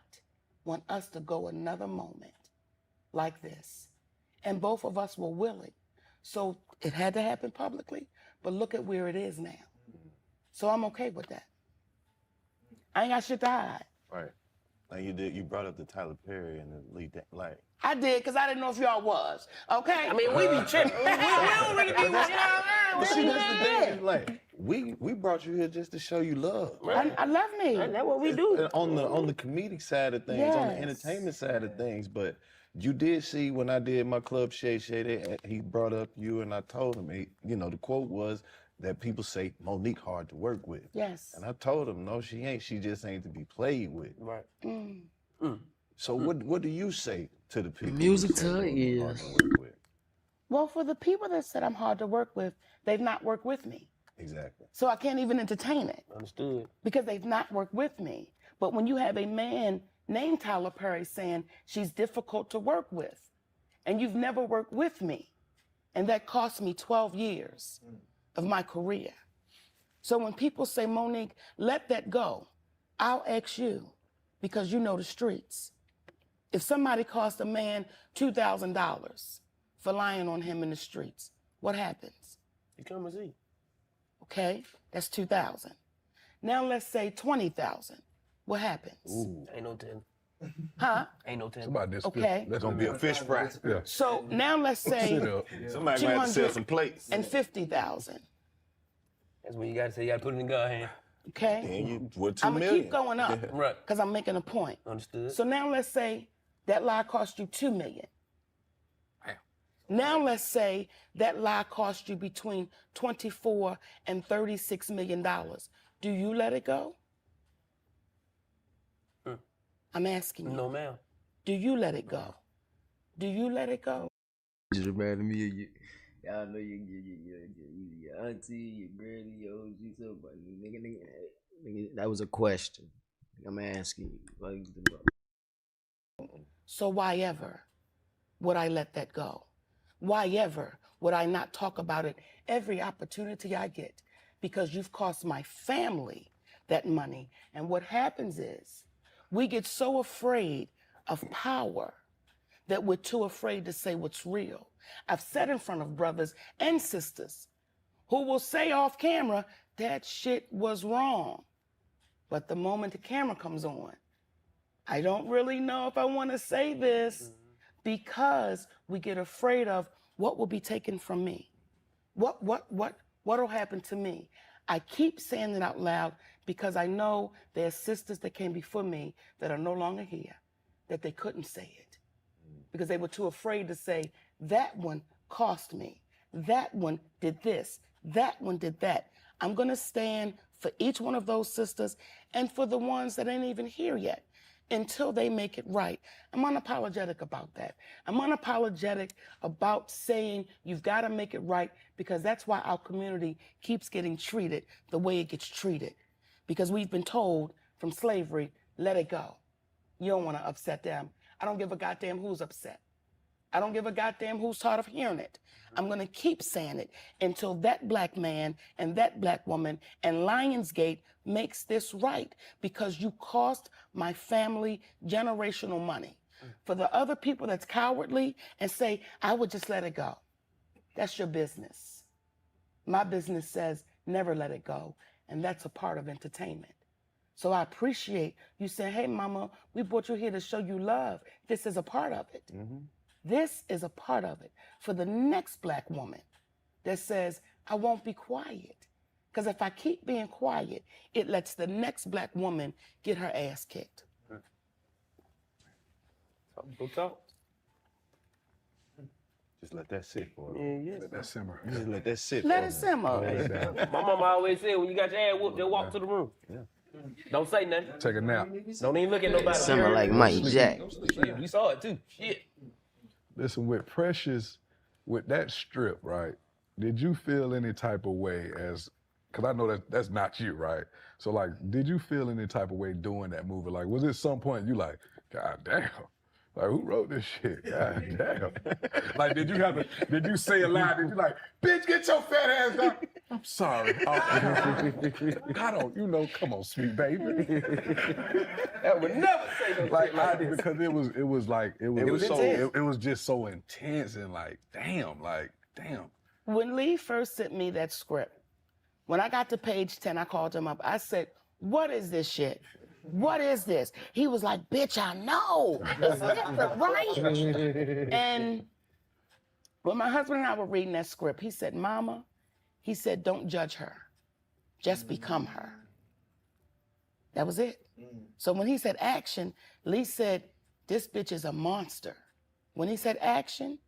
want us to go another moment like this. And both of us were willing. So it had to happen publicly, but look at where it is now. So I'm okay with that. I ain't got shit to hide. Right. Like you brought up the Tyler Perry and the lead thing. Like, I did, because I didn't know if y'all was, okay? I mean, we be tripping. we don't really be, you know, but see, that's the thing. Is like, we brought you here just to show you love. I love me. That's what we do. On the comedic side of things, on the entertainment side of things, but you did see when I did my Club Shay Shay, he brought up you, and I told him, the quote was that people say MoniQue hard to work with. Yes. And I told him, no, she ain't. She just ain't to be played with. Right. So what do you say to the people? Music to her hard ears. to work with? Well, for the people that said I'm hard to work with, they've not worked with me. Exactly. So I can't even entertain it. Understood. Because they've not worked with me. But when you have a man named Tyler Perry saying she's difficult to work with, and you've never worked with me, and that cost me 12 years of my career. So when people say, MoniQue, let that go, I'll ask you, because you know the streets. If somebody cost a man $2,000 for lying on him in the streets, what happens? You come and see. Okay, that's 2,000. Now let's say 20,000. What happens? Ooh. Ain't no 10. Huh? Ain't no 10. It's about this. Okay. That's Gonna be a fish fry. Yeah. So now let's say Sit up. Somebody might have to sell some plates. 250,000. That's when you gotta say, you gotta put it in God's hand. Okay? And you with 2 I'm gonna million. keep going up Right. because I'm making a point. Understood. So now let's say that lie cost you $2 million. Damn. Now let's say that lie cost you between $24 and $36 million. Do you let it go? I'm asking you. No, ma'am. Do you let it go? Do you let it go? Just reminded me of you. Y'all know your auntie, your granny, your OG, somebody. Nigga, that was a question. I'm asking you. So why ever would I let that go? Why ever would I not talk about it every opportunity I get? Because you've cost my family that money. And what happens is we get so afraid of power that we're too afraid to say what's real. I've sat in front of brothers and sisters who will say off camera, that shit was wrong. But the moment the camera comes on, I don't really know if I want to say this, because we get afraid of what will be taken from me. What'll happen to me? I keep saying it out loud because I know there's sisters that came before me that are no longer here, that they couldn't say it because they were too afraid to say, that one cost me, that one did this, that one did that. I'm gonna stand for each one of those sisters and for the ones that ain't even here yet until they make it right. I'm unapologetic about that. I'm unapologetic about saying you've got to make it right, because that's why our community keeps getting treated the way it gets treated. Because we've been told from slavery, let it go. You don't want to upset them. I don't give a goddamn who's upset. I don't give a goddamn who's tired of hearing it. I'm going to keep saying it until that black man and that black woman and Lionsgate makes this right, because you cost my family generational money. For the other people that's cowardly and say, I would just let it go, that's your business. My business says never let it go, and that's a part of entertainment. So I appreciate you saying, hey, mama, we brought you here to show you love. This is a part of it. This is a part of it for the next black woman that says, I won't be quiet. Because if I keep being quiet, it lets the next black woman get her ass kicked. Go talk. Just let that sit for a minute. Yeah, Let that simmer. Just let that sit Let for a it minute. simmer. My mama always said, when you got your ass whooped, just walk to the room. Yeah. Don't say nothing. Take a nap. Don't even look at nobody. Simmer like Mike Jack. Shit, we saw it too. Shit. Listen, with Precious, with that strip, right? Did you feel any type of way as because I know that's not you, right? So like, did you feel any type of way doing that movie? Like, was it some point you like, God damn, like who wrote this shit? God damn. Like, did you say a line? Did you like, bitch, get your fat ass down? I'm sorry. I don't, come on, sweet baby. That would never say no Like, shit like this. because it was just so intense and like, damn. When Lee first sent me that script, when I got to page 10, I called him up. I said, what is this shit? What is this? He was like, bitch, I know. It's different, right? And when my husband and I were reading that script, he said, Mama, he said, don't judge her. Just become her. That was it. So when he said action, Lee said, this bitch is a monster. When he said action,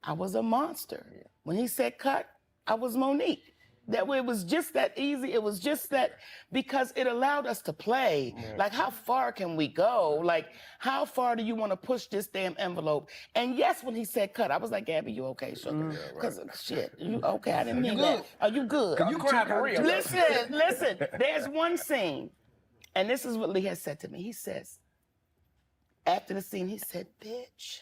I was a monster. When he said cut, I was Monique. That way it was just that easy. It was just that because it allowed us to play. Like, how far can we go? Like, how far do you want to push this damn envelope? And yes, when he said cut, I was like, Gabby, you okay, sugar? Because shit, you okay? I didn't mean that. Are you good? You crying for real. Listen, there's one scene, and this is what Lee has said to me. He says, after the scene, he said, bitch,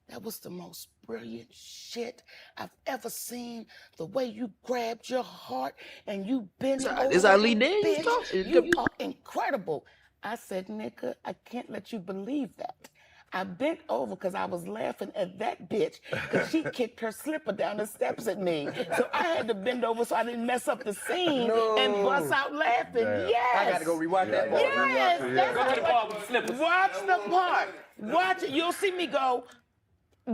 that was the most brilliant shit I've ever seen. The way you grabbed your heart and you bent over. Is that Lee Daniels bitch, talking? you are incredible. I said, nigga, I can't let you believe that. I bent over because I was laughing at that bitch because she kicked her slipper down the steps at me. So I had to bend over so I didn't mess up the scene and bust out laughing. Damn. Yes. I got to go rewatch that part. Yes. Go to the part with the slippers. Watch the part. Watch it. You'll see me go,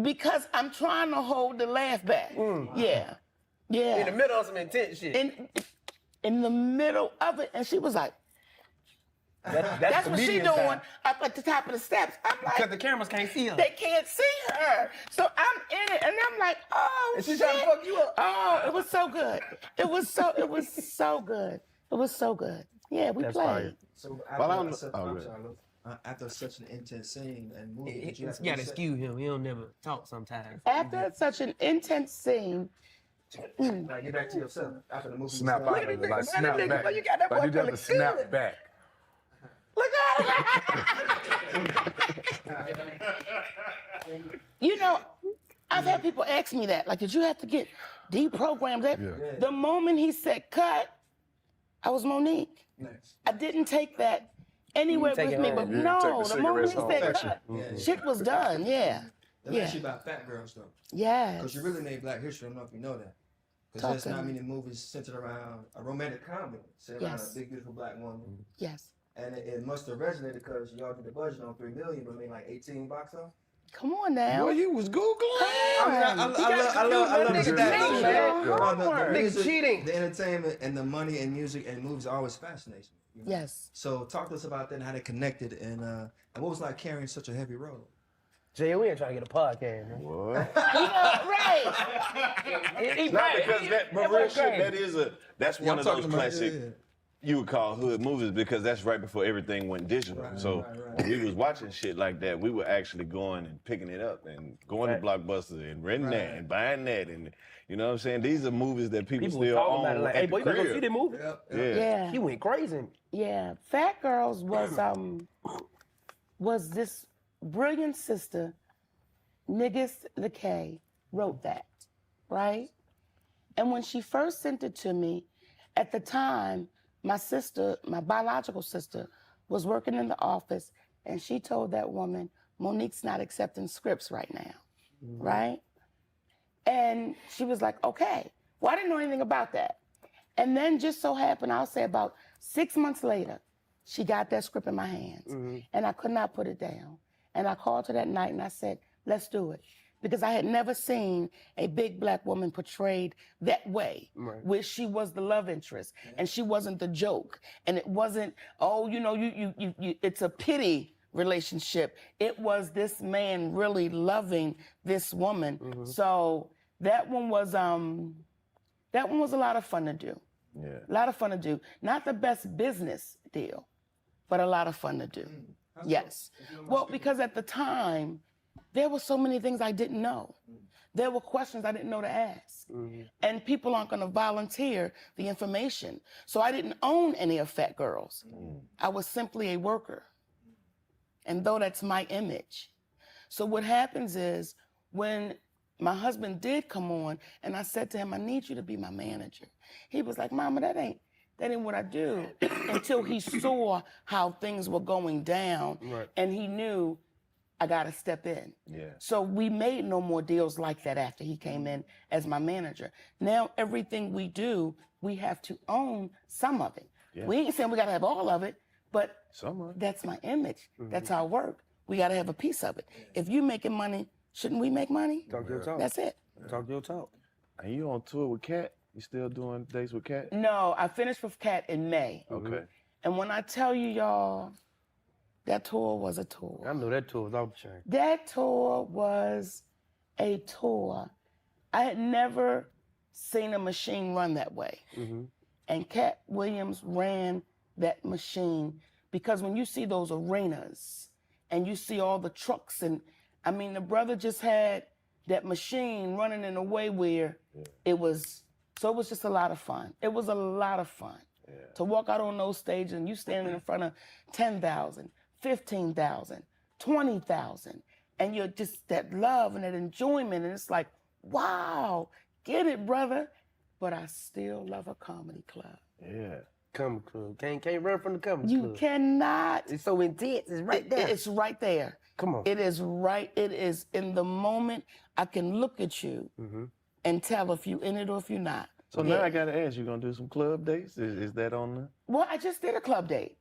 because I'm trying to hold the laugh back. Yeah. In the middle of some intense shit. In the middle of it. And she was like, that's what she comedian doing time. up at the top of the steps. I'm Because like, the cameras can't see her. they can't see her. So I'm in it and I'm like, oh, And she's shit. trying to fuck you up. Oh, it was so good. It was so good. It was so good. Yeah, we That's played. fire. So Well, after, I'm- such, oh, I'm good. sorry, look, after such an intense scene and movie, You did you have to gotta reset? excuse him. He don't never talk sometimes. After such an intense scene, Like, get back to yourself after the movie. Snap was out done. of it, like snap back. you got that Like boy you just have feeling to snap good. back. Look at it. You know, I've had people ask me that. Like, did you have to get deprogrammed? Yeah. The moment he said cut, I was Monique. Nice. I didn't take that anywhere take with it me, home. but You didn't take no, the the moment he cigarettes said home. cut, Yeah. shit was done. Yeah. Let me ask you about Fat Girls though, Yes. because you really made Black History. I don't know if you know that. Talk Because there's to not me. many movies centered around a romantic comedy, centered around Yes. a big beautiful black woman, Yes. and it must have resonated because y'all did the budget on $3 million, but made like 18 box office. Come on now. Boy, you was Googling. I love Nigga, that. nigga, The Nigga music, cheating. the entertainment, and the money and music and movies always fascinates me. You know? Yes. So talk to us about that and how they connected, and what was it like carrying such a heavy role. Jay, we ain't trying to get a podcast, man. What? Right. He Not right. because but real shit, that's one I'm of talking those about- classic yeah. you would call hood movies because that's right before everything went digital. So right. when we was watching shit like that, we were actually going and picking it up and going to Blockbuster and renting that and buying that, and you know what I'm saying? These are movies that people People were still talking own about it like, at hey, the boy, you better go crib. see that movie. Yeah. Yeah. He went crazy. Yeah, Fat Girls was this brilliant sister, Niggas the K, wrote that, right? And when she first sent it to me, at the time, my sister, my biological sister, was working in the office, and she told that woman, Monique's not accepting scripts right now, right? And she was like, okay. Well, I didn't know anything about that. And then just so happened, I'll say about 6 months later, she got that script in my hands, and I could not put it down. And I called her that night and I said, let's do it. Because I had never seen a big black woman portrayed that way, where she was the love interest and she wasn't the joke. And it wasn't, oh, you know, it's a pity relationship. It was this man really loving this woman. So that one was a lot of fun to do. Yeah. A lot of fun to do. Not the best business deal, but a lot of fun to do. Yes. Well, because at the time, there were so many things I didn't know. there were questions I didn't know to ask. And people aren't going to volunteer the information. So I didn't own any of Fat Girls. I was simply a worker. And though that's my image. So what happens is when my husband did come on and I said to him, I need you to be my manager. He was like, Mama, that ain't what I do. Until he saw how things were going down and he knew I got to step in. Yeah. So we made no more deals like that after he came in as my manager. Now everything we do, we have to own some of it. Yeah. We ain't saying we got to have all of it, but Some of it. that's my image. That's our work. We got to have a piece of it. If you making money, shouldn't we make money? Talk your talk. That's it. Talk your talk. And you on tour with Cat? You still doing dates with Cat? No, I finished with Cat in May. Okay. And when I tell you, y'all, that tour was a tour. I know that tour was off the chain. That tour was a tour. I had never seen a machine run that way. And Cat Williams ran that machine because when you see those arenas and you see all the trucks and, I mean, the brother just had that machine running in a way where it was just a lot of fun. It was a lot of fun. To walk out on those stages and you standing in front of 10,000, 15,000, 20,000, and you're just that love and that enjoyment, and it's like, wow, get it, brother. But I still love a comedy club. Yeah. Comedy club. Can't run from the comedy You club. cannot. It's so intense. It's right there. It's right there. Come on. It is right. It is in the moment. I can look at you and tell if you in it or if you're not. So now I gotta ask, you gonna do some club dates? Is that on the? Well, I just did a club date.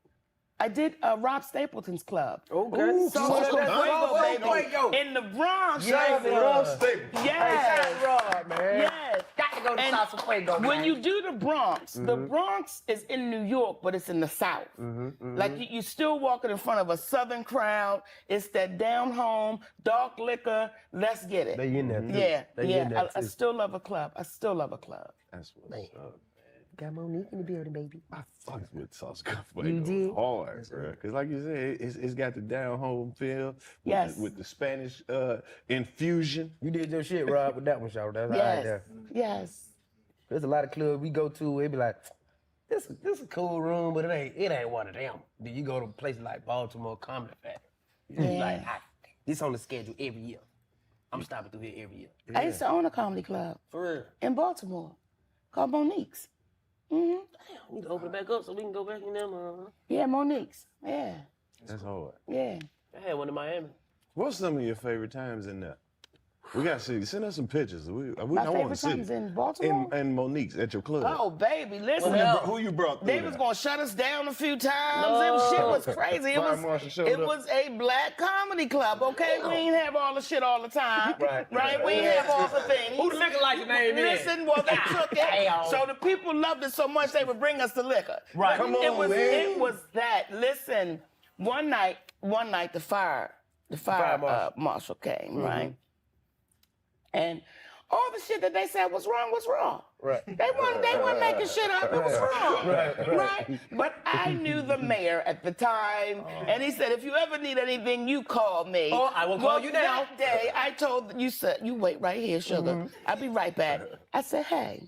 I did Rob Stapleton's club. Okay. Ooh, Social Fuego, in the Bronx. Yes, baby. Rob Stapleton. Yes. Hey, Rob, man. Yes. Got to go to And Social Fuego, when man. you do the Bronx is in New York, but it's in the South. Like you still walking in front of a Southern crowd. It's that down home, dark liquor. Let's get it. They in there, too. Yeah, They in there, I too. still love a club. I still love a club. That's what's up. Got Monique in the building, baby. I fucked with Sauce You did? hard, bro. Cause like you said, it's got the down home feel. Yes. With the Spanish infusion. You did your shit, Rob, with that one, y'all. That's all right Yes, there. yes. There's a lot of clubs we go to where it be like, this is a cool room, but it ain't one of them. Then you go to places like Baltimore Comedy Factory. Yeah. Like, this on the schedule every year. I'm stopping through here every year. I used to own a comedy club For real. in Baltimore called Monique's. Damn, we need to open it back up so we can go back in there, Yeah, Monique's. Yeah, That's hard. yeah. I had one in Miami. What's some of your favorite times in there? We gotta see. Send us some pictures. My I want to favorite see. times in Baltimore. And Monique's at your club. Oh, baby, listen. Who you brought through They there? was gonna shut us down a few times. Shit was crazy. Fire marshal showed It up. was a black comedy club. Okay, we ain't have all the shit all the time. Right. We ain't have all the things. Who the liquor license name is? Listen, well they took it. Damn. So the people loved it so much they would bring us the liquor. Right. Come It on, was man. it was that. Listen, one night the fire marshal came, right? And all the shit that they said was wrong. Right. They weren't making shit up. It was wrong. Right. But I knew the mayor at the time, and he said, if you ever need anything, you call me. Oh, I will call you now. That day, I told you, said, you wait right here, sugar. I'll be right back. I said, hey,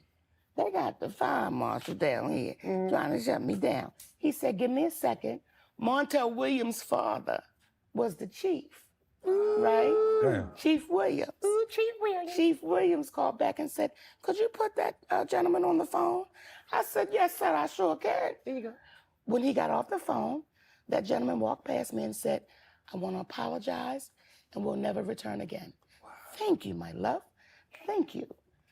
they got the fire marshal down here trying to shut me down. He said, give me a second. Montel Williams' father was the chief. Right? Damn. Chief Williams. Chief Williams called back and said, could you put that gentleman on the phone? I said, yes, sir, I sure can. There you go. When he got off the phone, that gentleman walked past me and said, I want to apologize and we'll never return again. Wow. Thank you, my love. Thank you.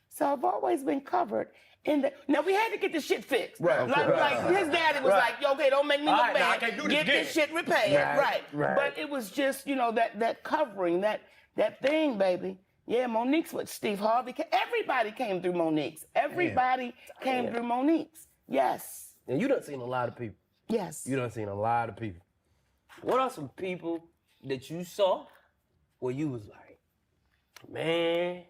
So I've always been covered in the. Now we had to get the shit fixed. Right. Like his daddy was like, okay, don't make me look All right, now I bad. can't do this Get again. this shit repaired. Right. But it was just, that covering, that thing, baby. Yeah, Monique's with Steve Harvey. Everybody came through Monique's. Everybody came through Monique's. Yes. And you done seen a lot of people. Yes. You done seen a lot of people. What are some people that you saw where you was like, man,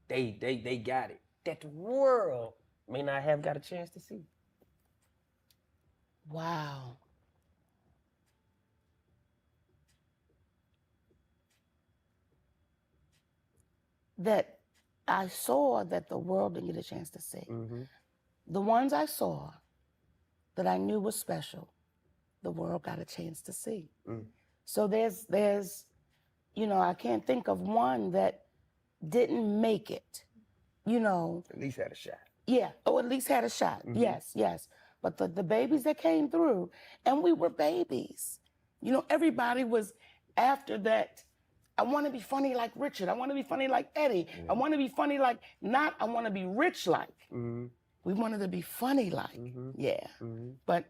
they got it, that the world may not have got a chance to see? Wow. That I saw that the world didn't get a chance to see. Mm-hmm. The ones I saw that I knew was special, the world got a chance to see. Mm. So there's, you know, I can't think of one that didn't make it, you know. At least had a shot. Yeah, or at least had a shot. Mhm. Yes. But the babies that came through, and we were babies. You know, everybody was after that. I want to be funny like Richard. I want to be funny like Eddie. I want to be funny like, not I want to be rich like. Mm-hmm. We wanted to be funny like. Mhm. Yeah. Mm-hmm. But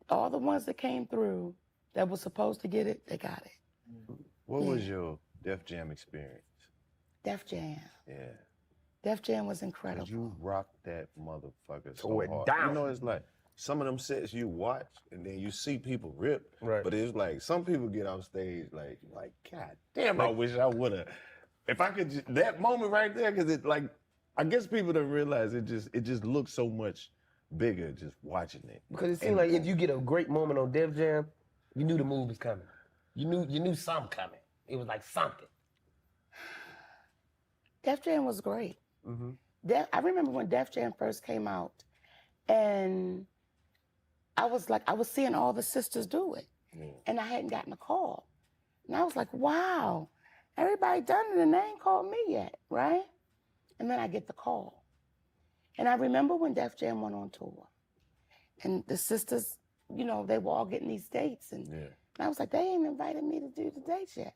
all the ones that came through that was supposed to get it, they got it. What Yeah. was your Def Jam experience? Def Jam. Yeah. Def Jam was 'Cause incredible. you rocked that motherfucker so Tore it hard. down. You know, it's like some of them sets you watch and then you see people rip. Right. But it's like some people get off stage like God damn, I wish I would have. If I could just, that moment right there, because it like, I guess people don't realize it just looks so much bigger just watching it. Because it seemed like if you get a great moment on Def Jam, you knew the move was coming. You knew something coming. It was like something. Def Jam was great. Mm-hmm. I remember when Def Jam first came out, and I was seeing all the sisters do it, and I hadn't gotten a call. And I was like, wow, everybody done it and they ain't called me yet, right? And then I get the call. And I remember when Def Jam went on tour, and the sisters, you know, they were all getting these dates, and I was like, they ain't invited me to do the dates yet.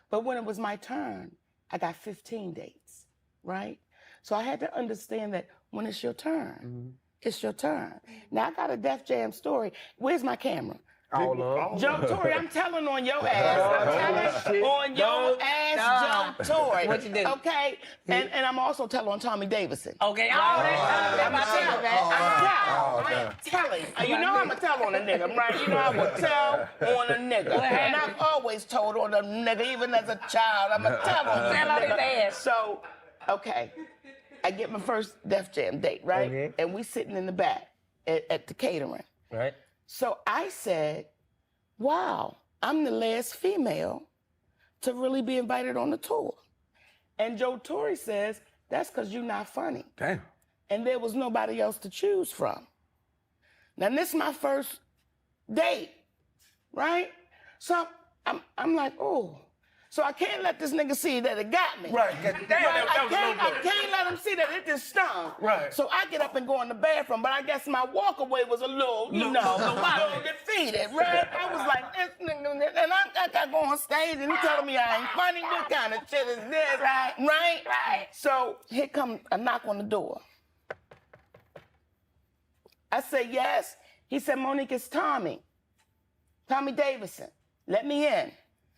But when it was my turn, I got 15 dates, right? So I had to understand that when it's your turn, it's your turn. Now I got a Def Jam story. Where's my camera? Joe Torre, I'm telling on your ass. I'm telling on your ass, Joe Torre. What you do? Okay? And I'm also telling on Tommy Davidson. Okay. I'm telling. You know I'm going to tell on a nigga, right? You know I will tell on a nigga. And I've always told on a nigga, even as a child. I'm going to tell on a nigga. So, okay. I get my first Def Jam date, right? Okay. And we sitting in the back at the catering. Right. So I said, wow, I'm the last female to really be invited on the tour. And Joe Torre says, that's because you're not funny. Damn. And there was nobody else to choose from. Now, this is my first date, right? So I'm like, oh. So I can't let this nigga see that it got me. Right. Damn, I can't let him see that it just stung. Right. So I get up and go in the bathroom, but I guess my walk away was a little, a little defeated, right? I was like, this nigga, and I got to go on stage and he telling me I ain't funny. What kind of shit is this? Right. So here come a knock on the door. I say, yes. He said, Monique, it's Tommy Davidson. Let me in.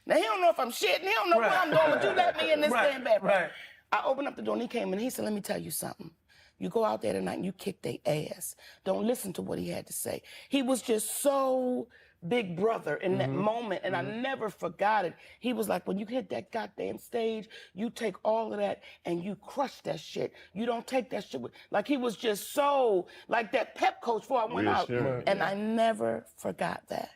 Now, he don't know if I'm shitting. He don't know where I'm going, but you let me in this damn bathroom. Right. I opened up the door and he came in and he said, let me tell you something. You go out there tonight and you kick their ass. Don't listen to what he had to say. He was just so big brother in that moment, and I never forgot it. He was like, when you hit that goddamn stage, you take all of that and you crush that shit. You don't take that shit with, like he was just so, like that pep coach before I went out. And I never forgot that.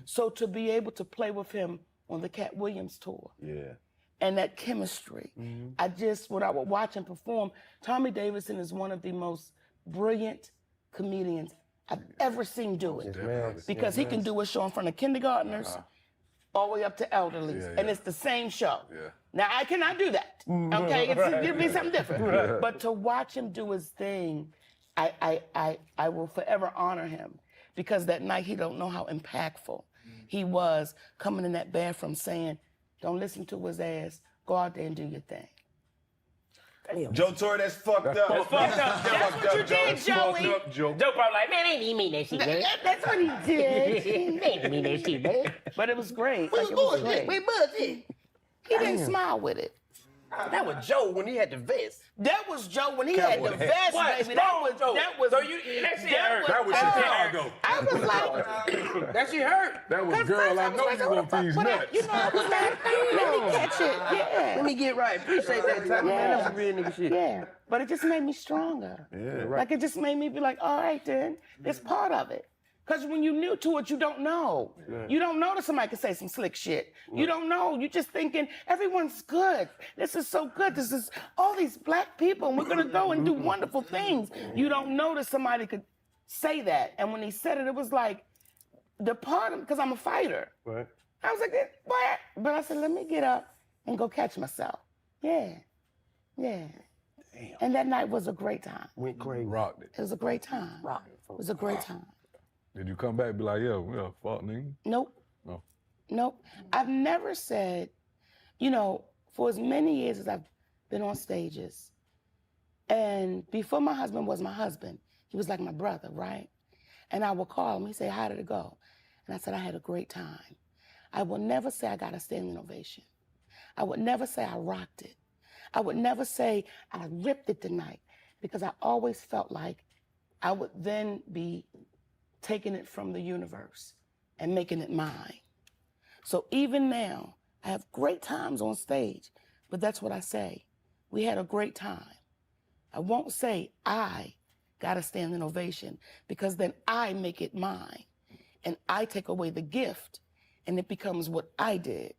So to be able to play with him on the Cat Williams tour. Yeah. And that chemistry. I just, when I would watch him perform, Tommy Davidson is one of the most brilliant comedians I've ever seen do it. Because he can do a show in front of kindergartners all the way up to elderlies. And it's the same show. Now, I cannot do that. Okay? It'll be something different. But to watch him do his thing, I will forever honor him. Because that night, he don't know how impactful he was coming in that bathroom saying, don't listen to his ass. Go out there and do your thing. Damn. Joe Torre, that's fucked up. That's fucked up. That's what you did, Joey. Joe probably like, man, ain't even mean that shit, man. That's what he did. Ain't mean that shit, man. But it was great. Like, it was great. He didn't smile with it. That was Joe when he had the vest. That was Joe when he had the vest, baby. That was Joe. That was. So you, that shit hurt. That was Chicago. I was like, That shit hurt. That was, girl, I know you want these nuts. you know, I was like, let me catch it. Yeah. Let me get right. Appreciate that time, man. That's some real nigga shit. Yeah. But it just made me stronger. Yeah. Like, it just made me be like, all right, then, it's part of it. Because when you're new to it, you don't know. You don't know that somebody can say some slick shit. You don't know. You're just thinking, everyone's good. This is so good. This is all these black people, and we're going to go and do wonderful things. You don't know that somebody could say that. And when he said it, it was like, the part of, because I'm a fighter. Right. I was like, what? But I said, let me get up and go catch myself. Yeah. Damn. And that night was a great time. Went crazy. Rocked it. It was a great time. It was a great time. Did you come back and be like, yeah, fuck nigga? Nope. No. Nope. I've never said, for as many years as I've been on stages, and before my husband was my husband, he was like my brother, right? And I would call him, he'd say, how did it go? And I said, I had a great time. I will never say I got a standing ovation. I would never say I rocked it. I would never say I ripped it tonight, because I always felt like I would then be taking it from the universe and making it mine. So even now, I have great times on stage, but that's what I say. We had a great time. I won't say I got a standing ovation, because then I make it mine and I take away the gift and it becomes what I did.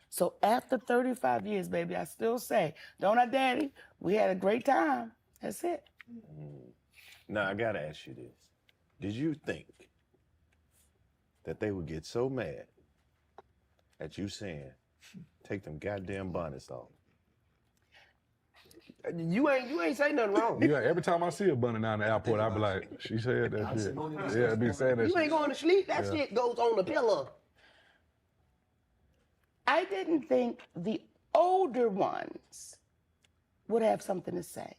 So after 35 years, baby, I still say, don't I, Daddy? We had a great time. That's it. Now, I gotta ask you this. Did you think that they would get so mad at you saying, take them goddamn bonnets off? You ain't say nothing wrong. Yeah, every time I see a bunny down the airport, I be like, she said that shit. Yeah, I be saying that You shit. ain't going to sleep. That shit goes on the pillow. I didn't think the older ones would have something to say.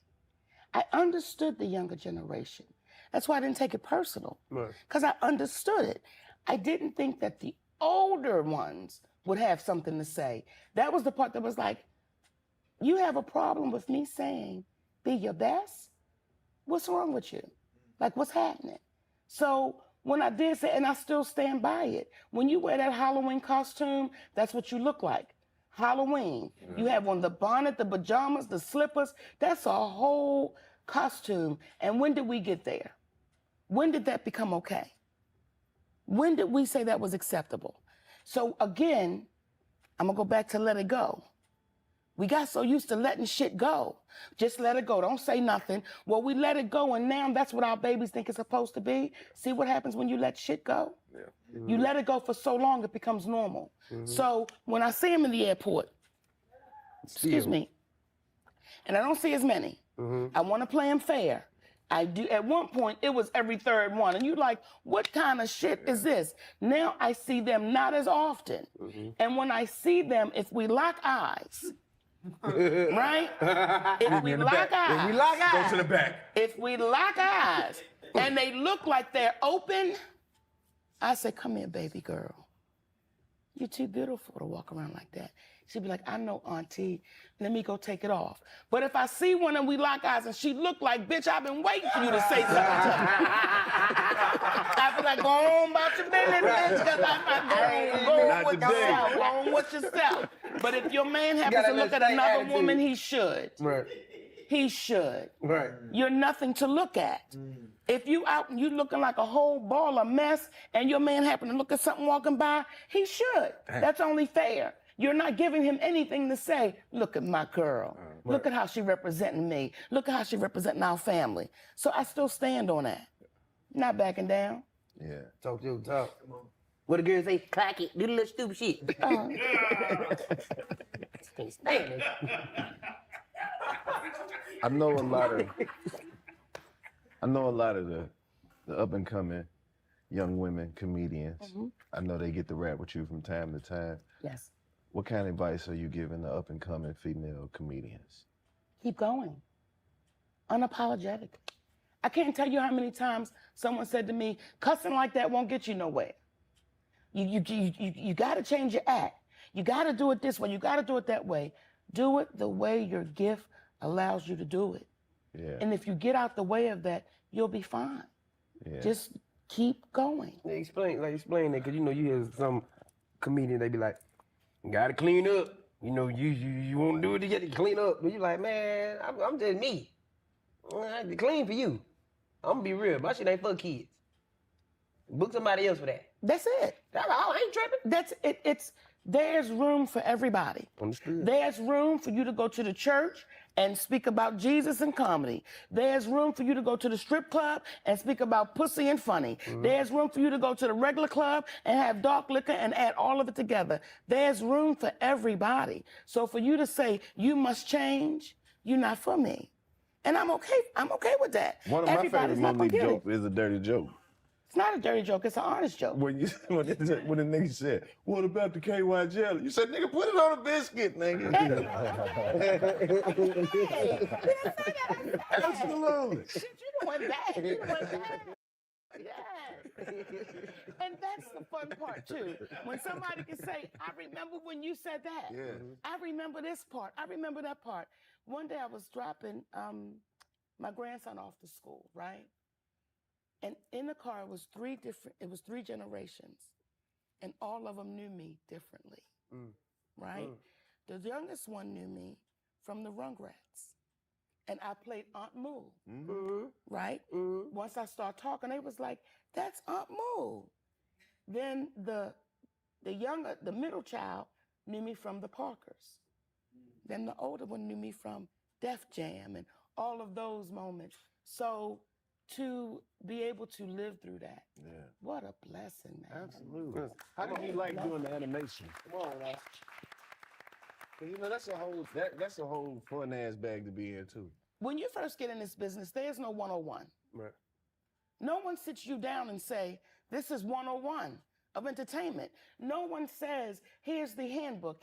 I understood the younger generation. That's why I didn't take it personal, because I understood it. I didn't think that the older ones would have something to say. That was the part that was like, you have a problem with me saying, be your best? What's wrong with you? Like, what's happening? So when I did say, and I still stand by it, when you wear that Halloween costume, that's what you look like. Halloween. You have on the bonnet, the pajamas, the slippers. That's a whole costume. And when did we get there? When did that become okay? When did we say that was acceptable? So again, I'm gonna go back to let it go. We got so used to letting shit go. Just let it go. Don't say nothing. Well, we let it go, and now that's what our babies think it's supposed to be. See what happens when you let shit go? Yeah. Mm-hmm. You let it go for so long, it becomes normal. Mm-hmm. So when I see him in the airport, excuse me, and I don't see as many, I want to play him fair. I do. At one point, it was every third one. And you're like, what kind of shit is this? Now I see them not as often. And when I see them, if we lock eyes, right? If we lock eyes. Go to the back. If we lock eyes and they look like they're open, I say, come here, baby girl. You're too beautiful to walk around like that. She'd be like, I know, Auntie. Let me go take it off. But if I see one and we lock eyes and she look like, bitch, I've been waiting for you to say something to me. I be like, go on about your business, bitch, because I'm go on with yourself. Go on with yourself. But if your man happens to look at another woman, he should. Right. He should. Right. You're nothing to look at. If you out and you looking like a whole ball of mess and your man happen to look at something walking by, he should. That's only fair. You're not giving him anything to say, look at my girl. Look at how she representing me. Look at how she representing our family. So I still stand on that. Not backing down. Yeah. Talk to talk. What the girl say? Clack it. Do the little stupid shit. Can't stand it. I know a lot of the up and coming young women comedians. I know they get to rap with you from time to time. Yes. What kind of advice are you giving the up and coming female comedians? Keep going. Unapologetic. I can't tell you how many times someone said to me, cussing like that won't get you nowhere. You got to change your act. You got to do it this way. You got to do it that way. Do it the way your gift allows you to do it. Yeah. And if you get out the way of that, you'll be fine. Yeah. Just keep going. Explain that, because you hear some comedian, they be like, gotta clean up. You want to do it to get to clean up. But you like, man, I'm just me. I have to clean for you. I'm gonna be real. My shit ain't for kids. Book somebody else for that. That's it. I ain't tripping. That's it. There's room for everybody. Understood. There's room for you to go to the church and speak about Jesus and comedy. There's room for you to go to the strip club and speak about pussy and funny. There's room for you to go to the regular club and have dark liquor and add all of it together. There's room for everybody. So for you to say you must change, you're not for me. And I'm okay with that. One of my favorite Everybody's not gonna MoniQue get it. jokes is a dirty joke. It's not a dirty joke, it's an honest joke. When the nigga said, "What about the KY jelly?" You said, "Nigga, put it on a biscuit, nigga." Absolutely. Shit, you went back. You went back. Yeah. And that's the fun part too. When somebody can say, I remember when you said that. Yeah. I remember this part. I remember that part. One day I was dropping my grandson off to school, right? And in the car it was three generations. And all of them knew me differently. Right? The youngest one knew me from the Rugrats. And I played Aunt Moo, right? Once I started talking, they was like, that's Aunt Moo. Then the middle child knew me from the Parkers. Then the older one knew me from Def Jam and all of those moments. So to be able to live through that, what a blessing, man. Absolutely. How did you like doing the animation? Come on, man. You know, that's a whole fun ass bag to be in too. When you first get in this business, there's no 101. Right. No one sits you down and say, this is 101 of entertainment. No one says, here's the handbook,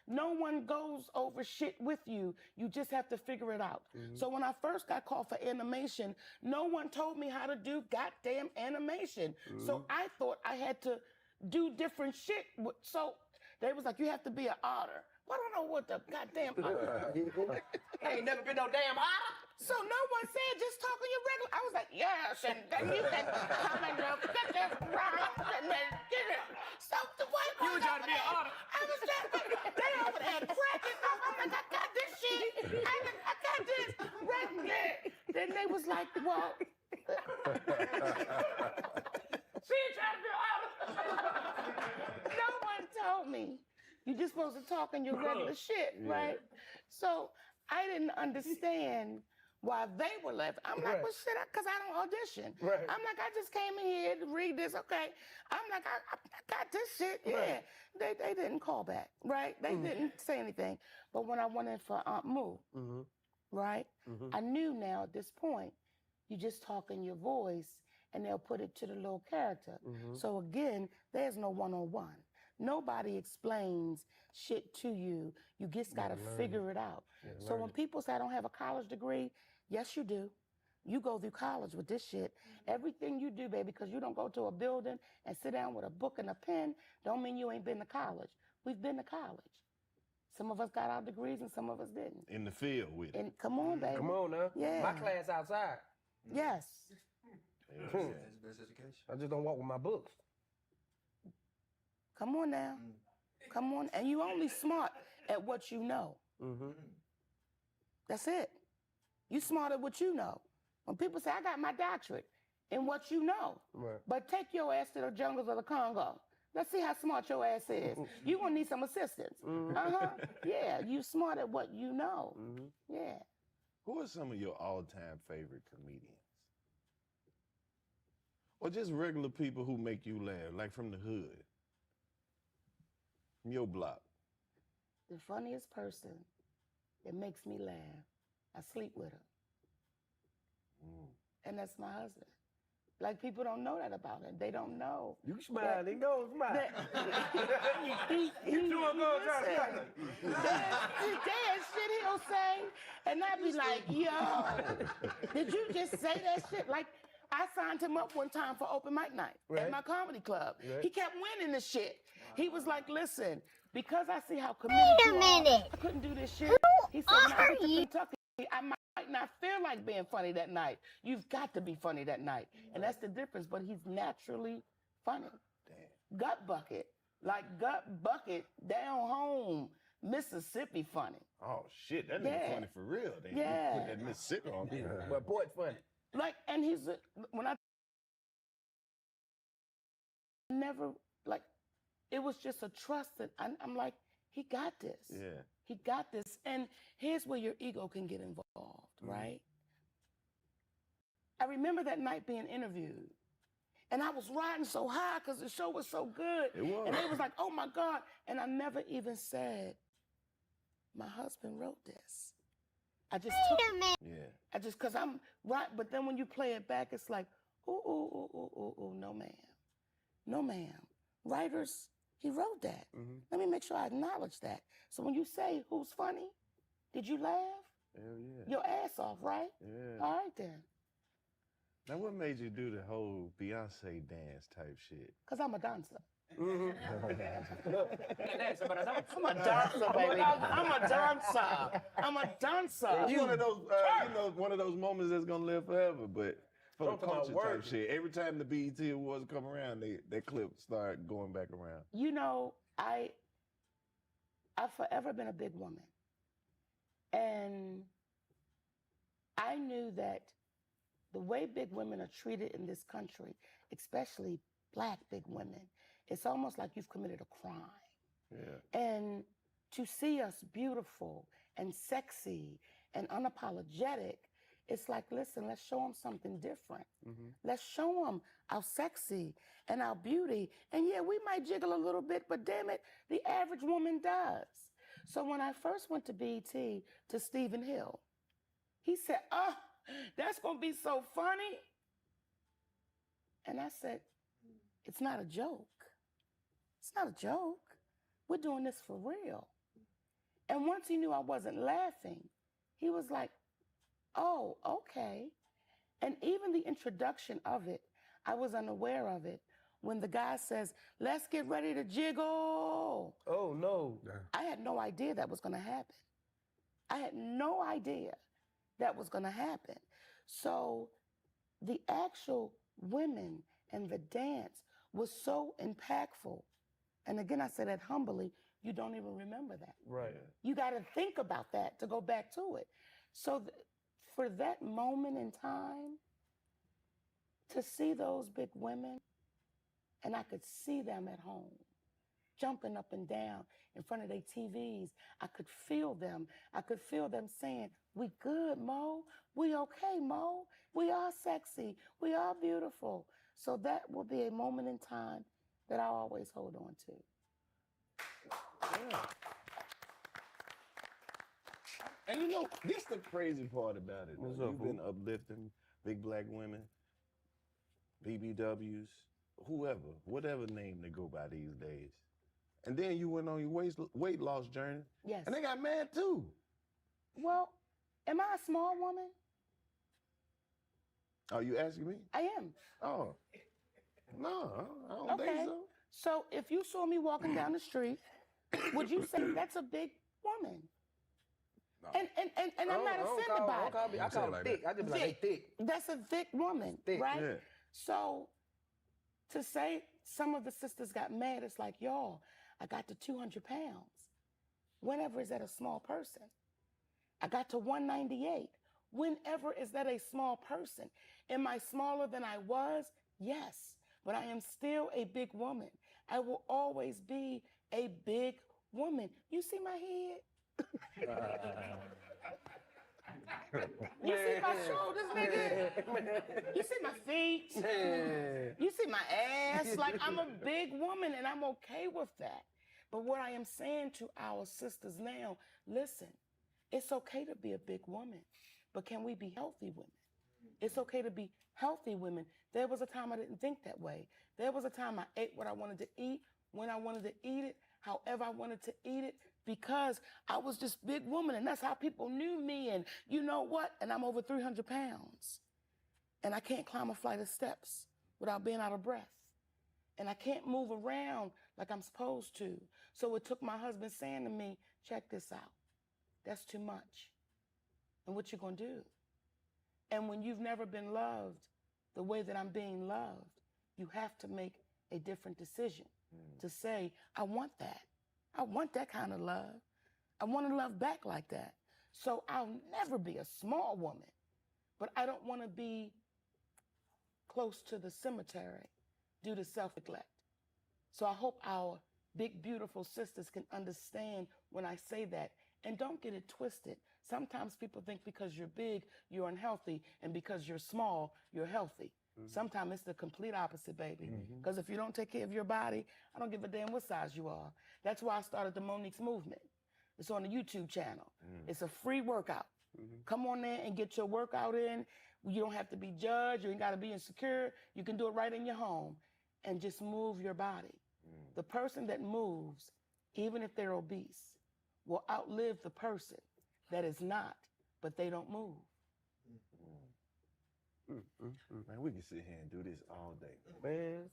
no one goes over shit with you. You just have to figure it out. So when I first got called for animation, no one told me how to do goddamn animation. So I thought I had to do different shit. So they was like, you have to be an otter. Well, I don't know what the goddamn otter. I ain't never been no damn otter. So no one said, just talk on your regular. I was like, yes, and then you can come and get this round and then get it. So the white You was trying to be an otter. I was trying to they over there cracking up. I'm like, I got this shit. I got this right there. Then they was like, well. She ain't trying to be an otter. No one told me. You're just supposed to talk in your regular shit, right? So I didn't understand why they were laughing. I'm like, well, shit, because I don't audition. Right. I'm like, I just came in here to read this, okay? I'm like, I got this shit, yeah. They didn't call back, right? They didn't say anything. But when I went in for Aunt Moo, right? I knew now at this point, you just talk in your voice and they'll put it to the little character. So again, there's no one-on-one. Nobody explains shit to you. You just got to figure it out. So when people say, I don't have a college degree, yes, you do. You go through college with this shit. Everything you do, baby, because you don't go to a building and sit down with a book and a pen, don't mean you ain't been to college. We've been to college. Some of us got our degrees and some of us didn't. In the field with it. And come on, baby. Come on now. Yeah. My class outside. Yes. That's the best education. I just don't walk with my books. Come on now. Come on. And you only smart at what you know. That's it. You smart at what you know. When people say, I got my doctorate in what you know. Right. But take your ass to the jungles of the Congo. Let's see how smart your ass is. You're going to need some assistance. Yeah, you smart at what you know. Yeah. Who are some of your all-time favorite comedians? Or just regular people who make you laugh, like from the hood? From your block. The funniest person that makes me laugh, I sleep with her. And that's my husband. Like, people don't know that about him. They don't know. You smile, they go smile. You doing good, Johnny? There's shit he'll say, and I be like, yo, did you just say that shit? Like, I signed him up one time for open mic night at my comedy club. He kept winning the shit. He was like, listen, because I see how committed you are, I couldn't do this shit. He said, when I get to Kentucky, I might not feel like being funny that night. You've got to be funny that night. And that's the difference, but he's naturally funny. Gut bucket, like gut bucket down home, Mississippi funny. Oh, shit, that nigga funny for real. They put that Mississippi on me. But boy, it's funny. Like, and when I never, like, it was just a trust that I'm like, he got this. Yeah. He got this. And here's where your ego can get involved, right? I remember that night being interviewed. And I was riding so high because the show was so good. It was. And they was like, oh my God. And I never even said, my husband wrote this. I just took it. Yeah. I just, because I'm right. But then when you play it back, it's like, ooh, ooh, ooh, ooh, ooh, ooh, no ma'am. No ma'am. Writers, he wrote that. Let me make sure I acknowledge that. So when you say, who's funny? Did you laugh? Hell yeah. Your ass off, right? Yeah. All right then. Now, what made you do the whole Beyonce dance type shit? Because I'm a dancer. I'm I'm a dancer, baby. I'm a dancer. I'm a dancer. It's one of those, one of those moments that's gonna live forever. But for the culture type shit, every time the BET Awards come around, that clip start going back around. You know, I've forever been a big woman, and I knew that the way big women are treated in this country, especially Black big women, it's almost like you've committed a crime. Yeah. And to see us beautiful and sexy and unapologetic, it's like, listen, let's show them something different. Let's show them our sexy and our beauty. And yeah, we might jiggle a little bit, but damn it, the average woman does. So when I first went to BET to Stephen Hill, he said, oh, that's going to be so funny. And I said, it's not a joke. It's not a joke. We're doing this for real. And once he knew I wasn't laughing, he was like, oh, okay. And even the introduction of it, I was unaware of it. When the guy says, let's get ready to jiggle. Oh, no. I had no idea that was going to happen. I had no idea that was going to happen. So the actual women and the dance was so impactful. And again, I say that humbly, you don't even remember that. Right. You got to think about that to go back to it. So for that moment in time, to see those big women, and I could see them at home, jumping up and down in front of their TVs. I could feel them. I could feel them saying, we good, Mo. We okay, Mo. We are sexy. We are beautiful. So that will be a moment in time that I'll always hold on to. Yeah. And you know, this the crazy part about it. What's You've up, been uplifting big Black women, BBWs, whoever, whatever name they go by these days. And then you went on your weight loss journey. Yes. And they got mad too. Well, am I a small woman? Are you asking me? I am. Oh. No, I don't think so. So if you saw me walking down the street, would you say that's a big woman? No. And I'm not offended by it. I call them thick. I just be like, they thick. That's a thick woman, Thick. right? Yeah. So to say some of the sisters got mad, it's like, y'all, I got to 200 pounds. Whenever is that a small person? I got to 198. Whenever is that a small person? Am I smaller than I was? Yes, but I am still a big woman. I will always be a big woman. You see my head? You see my shoulders, nigga? You see my feet? You see my ass? Like, I'm a big woman and I'm okay with that. But what I am saying to our sisters now, listen, it's okay to be a big woman, but can we be healthy women? It's okay to be healthy women. There was a time I didn't think that way. There was a time I ate what I wanted to eat, when I wanted to eat it, however I wanted to eat it, because I was this big woman and that's how people knew me. And you know what? And I'm over 300 pounds. And I can't climb a flight of steps without being out of breath. And I can't move around like I'm supposed to. So it took my husband saying to me, check this out. That's too much. And what you gonna do? And when you've never been loved the way that I'm being loved, you have to make a different decision to say, I want that. I want that kind of love. I want to love back like that. So I'll never be a small woman, but I don't want to be close to the cemetery due to self-neglect. So I hope our big, beautiful sisters can understand when I say that. And don't get it twisted. Sometimes people think because you're big, you're unhealthy, and because you're small, you're healthy. Sometimes it's the complete opposite, baby. Because if you don't take care of your body, I don't give a damn what size you are. That's why I started the Monique's Movement. It's on the YouTube channel. It's a free workout. Come on there and get your workout in. You don't have to be judged. You ain't got to be insecure. You can do it right in your home and just move your body. The person that moves, even if they're obese, will outlive the person that is not, but they don't move. Man, we can sit here and do this all day. Man,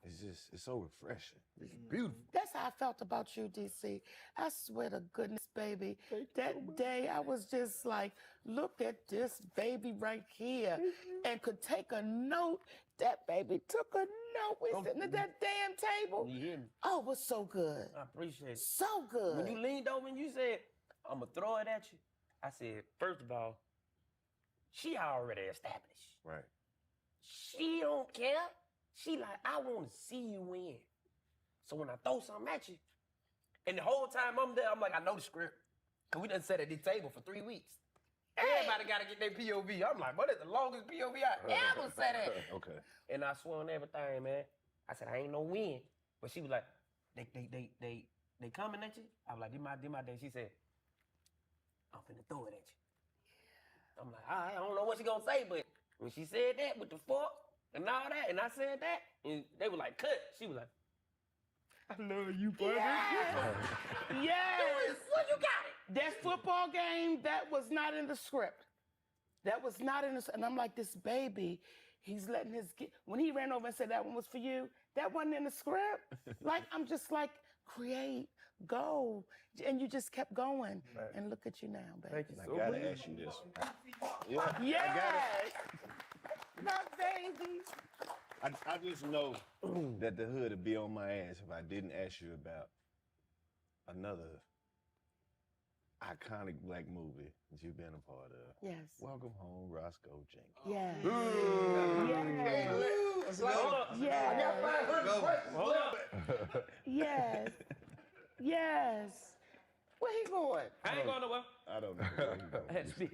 It's so refreshing. It's beautiful. That's how I felt about you, DC. I swear to goodness, baby. That day I was just like, look at this baby right here. And could take a note. That baby took a note. We sitting at that damn table. you hear me? Oh, it was so good. I appreciate it. So good. When you leaned over and you said, I'm going to throw it at you, I said, first of all, she already established. Right. She don't care. She like, I want to see you win. So when I throw something at you, and the whole time I'm there, I'm like, I know the script. Because we done sat at this table for 3 weeks. Everybody got to get their POV. I'm like, what is the longest POV I ever sat at? Okay. And I swear on everything, man. I said, I ain't no win. But she was like, they coming at you? I was like, did my day. She said, I'm finna throw it at you. I'm like, all right, I don't know what she gonna say, but when she said that with the fork and all that, and I said that, and they were like, cut. She was like, I love you, buddy. Yes. What you got it? That football game, that was not in the script. That was not in the and I'm like, this baby, he's letting when he ran over and said that one was for you, that wasn't in the script. Like, I'm just like, create, go. And you just kept going. Right. And look at you now, baby. Thank you I so gotta much. ask you this. Yeah. Yes. My baby. I just know that the hood would be on my ass if I didn't ask you about another iconic black movie that you've been a part of. Yes. Welcome Home, Roscoe Jenkins. Yes. Let's go. Yes. Hold up. Yes. Yes. Where he going? I ain't going nowhere. I don't know. I had to speak.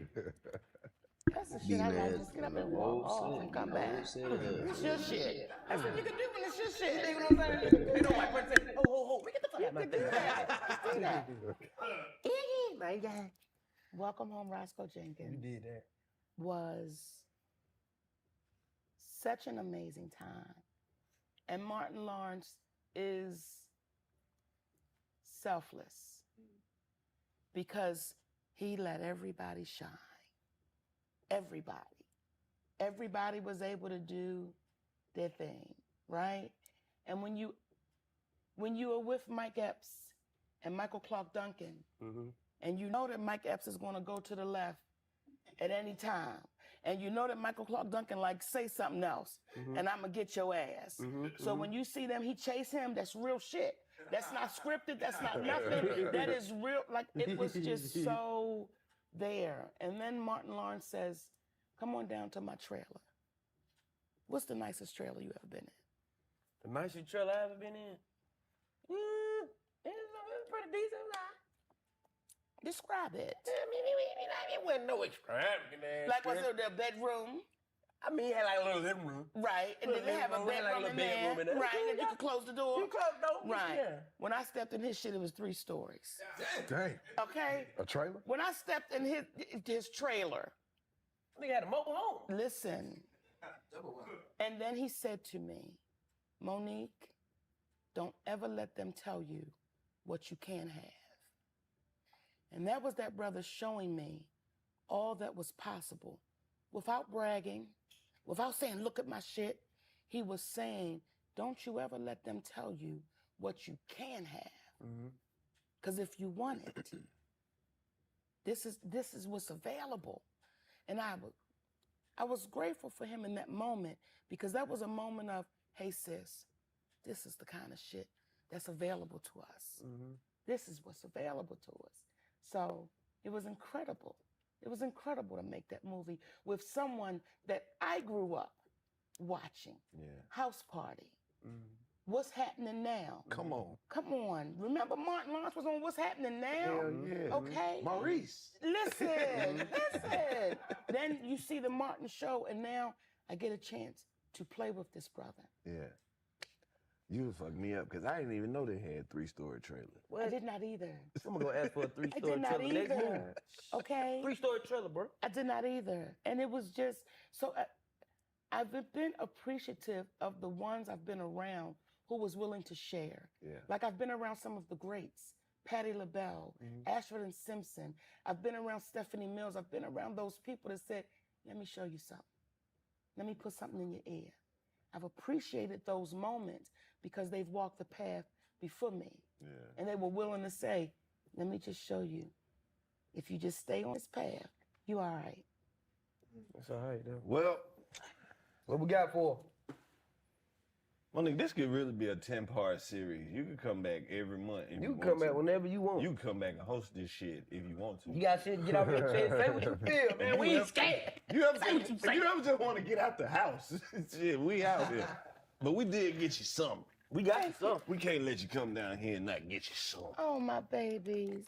That's the shit I like. Just get up and walk off and come back. It's your shit. That's what you can do when it's your shit. You know what I'm saying? Ain't no white person say, oh, we get the fuck out of my You can do thing. that. Just do that. Welcome Home, Roscoe Jenkins. You did that. Was such an amazing time. And Martin Lawrence is selfless because he let everybody shine. Everybody. Everybody was able to do their thing, right? And when you are with Mike Epps and Michael Clark Duncan, and you know that Mike Epps is going to go to the left at any time, and you know that Michael Clark Duncan like say something else, and I'm gonna get your ass. So when you see them, he chase him. That's real shit. That's not scripted. That's not nothing. That is real. Like, it was just so there. And then Martin Lawrence says, "Come on down to my trailer." What's the nicest trailer you ever been in? The nicest trailer I ever been in? It's pretty decent. Describe it. I mean, it wasn't no extravagant ass Like, was trailer. it the bedroom? I mean, it had like a little living room. Right. And then they have a Little living room, bedroom in like a bedroom in there. there. Right. And you can close the door. You closed the door. Right. Yeah. When I stepped in his shit, it was 3 stories. Dang. Okay? A trailer? When I stepped in his trailer, Nigga had a mobile home. listen. And then he said to me, "Monique, don't ever let them tell you what you can't have." And that was that brother showing me all that was possible without bragging, without saying, "Look at my shit." He was saying, don't you ever let them tell you what you can have. Because if you want it, this is what's available. And I was grateful for him in that moment, because that was a moment of, hey sis, this is the kind of shit that's available to us. This is what's available to us. So it was incredible. It was incredible to make that movie with someone that I grew up watching. Yeah. House Party. What's Happening Now. Come on. Come on. Remember Martin Lawrence was on What's Happening Now? Hell yeah. Okay. Maurice. Listen. Then you see the Martin show, and now I get a chance to play with this brother. Yeah. You fucked me up because I didn't even know they had 3-story trailers. I did not either. I'm gonna go ask for a I 3-story did not trailer next movie. either. Okay. 3-story trailer, bro. I did not either. And it was just, so I've been appreciative of the ones I've been around who was willing to share. Yeah. Like I've been around some of the greats, Patti LaBelle, Ashford and Simpson. I've been around Stephanie Mills. I've been around those people that said, let me show you something. Let me put something in your ear. I've appreciated those moments because they've walked the path before me. Yeah. And they were willing to say, let me just show you. If you just stay on this path, you all right. That's all right, though. Well, What we got for? Monique, this could really be a 10-part series. You can come back every month if you You want can come to. back whenever you want. You can come back and host this shit if you want to. You got shit to get off your chest. Say what you feel, man. We ain't scared. You ever just want to get out the house? Shit, we out here. But we did get you something. We got you something. We can't let you come down here and not get you something. Oh, my babies.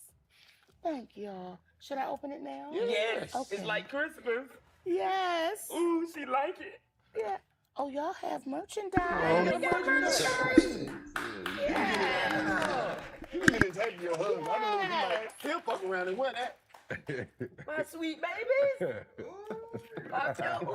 Thank y'all. Should I open it now? Yes. Okay. It's like Christmas. Yes. Ooh, she like it. Yeah. Oh, y'all have merchandise. You got merchandise. Yeah. You can get this happy your husband. I don't know if you like he'll fuck around and wear that. My sweet babies. I tell you,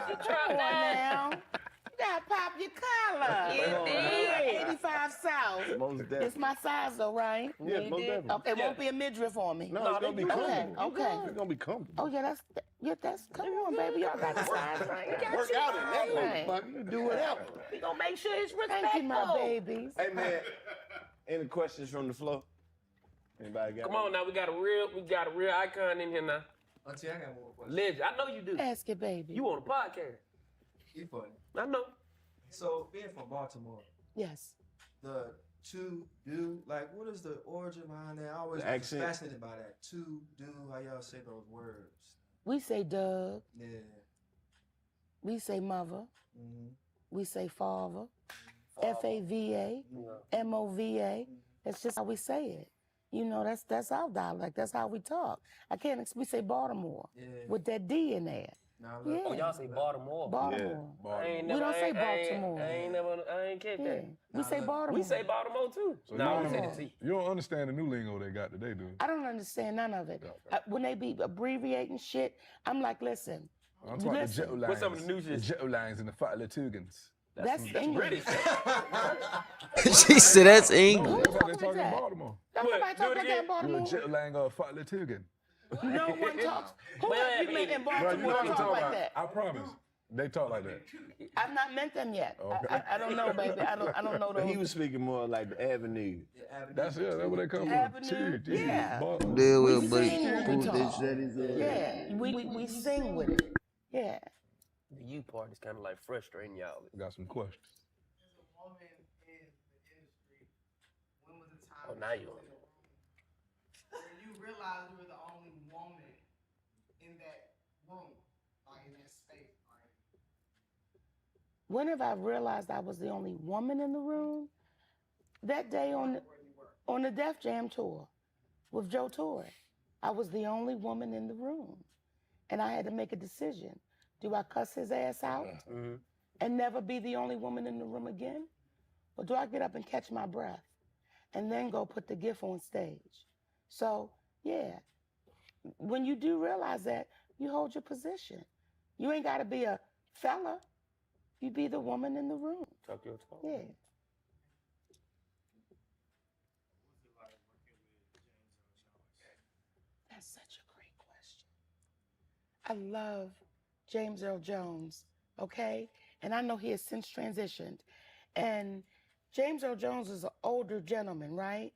she Come tried on that. now. You gotta pop your collar. Indeed. 85 South. Most It's definitely. my size though, right? Yes, most definitely. Oh, it won't be a midriff on me. No, it's gonna be comfortable. Okay. It's gonna be comfortable. Oh yeah, that's come on, baby. Y'all got the size right. You got Work you out in that right. motherfucker. You do whatever. We gonna make sure it's respectful. Thank you, my babies. Hey man, any questions from the floor? Anybody got? Come on now, we got a real icon in here now. Auntie, I got more questions. Legend. I know you do. Ask it, baby. You on a podcast. You funny. I know. So, being from Baltimore, Yes. the to do, like, what is the origin behind that? I always The was accent. fascinated by that. To do, how y'all say those words. We say Doug. Yeah. We say mother. Mm-hmm. We say father. FAVA. MOVA. That's just how we say it. You know, that's our dialect. That's how we talk. I can't. We say Baltimore Yeah. with that D in there. Now, Yeah. Oh, y'all say Baltimore. Baltimore. I ain't We never, don't say I ain't- Baltimore. I ain't catch Yeah. that. We say look, Baltimore. We say Baltimore too. So No, you we say don't- the T. You don't understand the new lingo they got today, do you? I don't understand none of it. Okay. When they be abbreviating shit, I'm like, listen. I'm talking the Listen. jet lines. What's some of the new The shit? jet lines and the Fatlatugens. That's English. British. She said that's No, English. that's how they like talk in that? Baltimore. Don't What? nobody Do talk it like again. that in You're a Baltimore. jet line Fatlatugen. No one talks. Who Well, have you met in Bro, you Baltimore know that what talk I'm like talking that? about. I promise. They talk like that. I've not met them yet. Okay. I don't know, baby. I don't know But he those. was speaking more like the Avenue. That's it. That's where they come Avenue, from. yeah. Baltimore. Deal We with buddy. sing when we Who they talk. said is Yeah, we sing with it. Yeah. The you part is kind of like frustrating y'all. Got some questions. As a woman in the industry, when was the time Oh, now you on. where you realized you were the only woman in that room, like in that space? Like, When have I realized I was the only woman in the room? That day on the Def Jam tour with Joe Torre. I was the only woman in the room. And I had to make a decision. Do I cuss his ass out and never be the only woman in the room again? Or do I get up and catch my breath and then go put the gift on stage? So, yeah, when you do realize that, you hold your position. You ain't got to be a fella. You be the woman in the room. Talk your talk. Yeah. That's such a great question. I love James Earl Jones, okay? And I know he has since transitioned. And James Earl Jones is an older gentleman, right?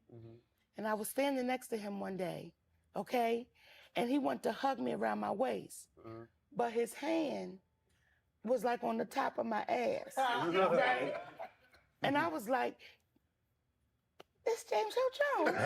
And I was standing next to him one day, okay? And he wanted to hug me around my waist. But his hand was like on the top of my ass, right? And I was like, it's James Earl Jones.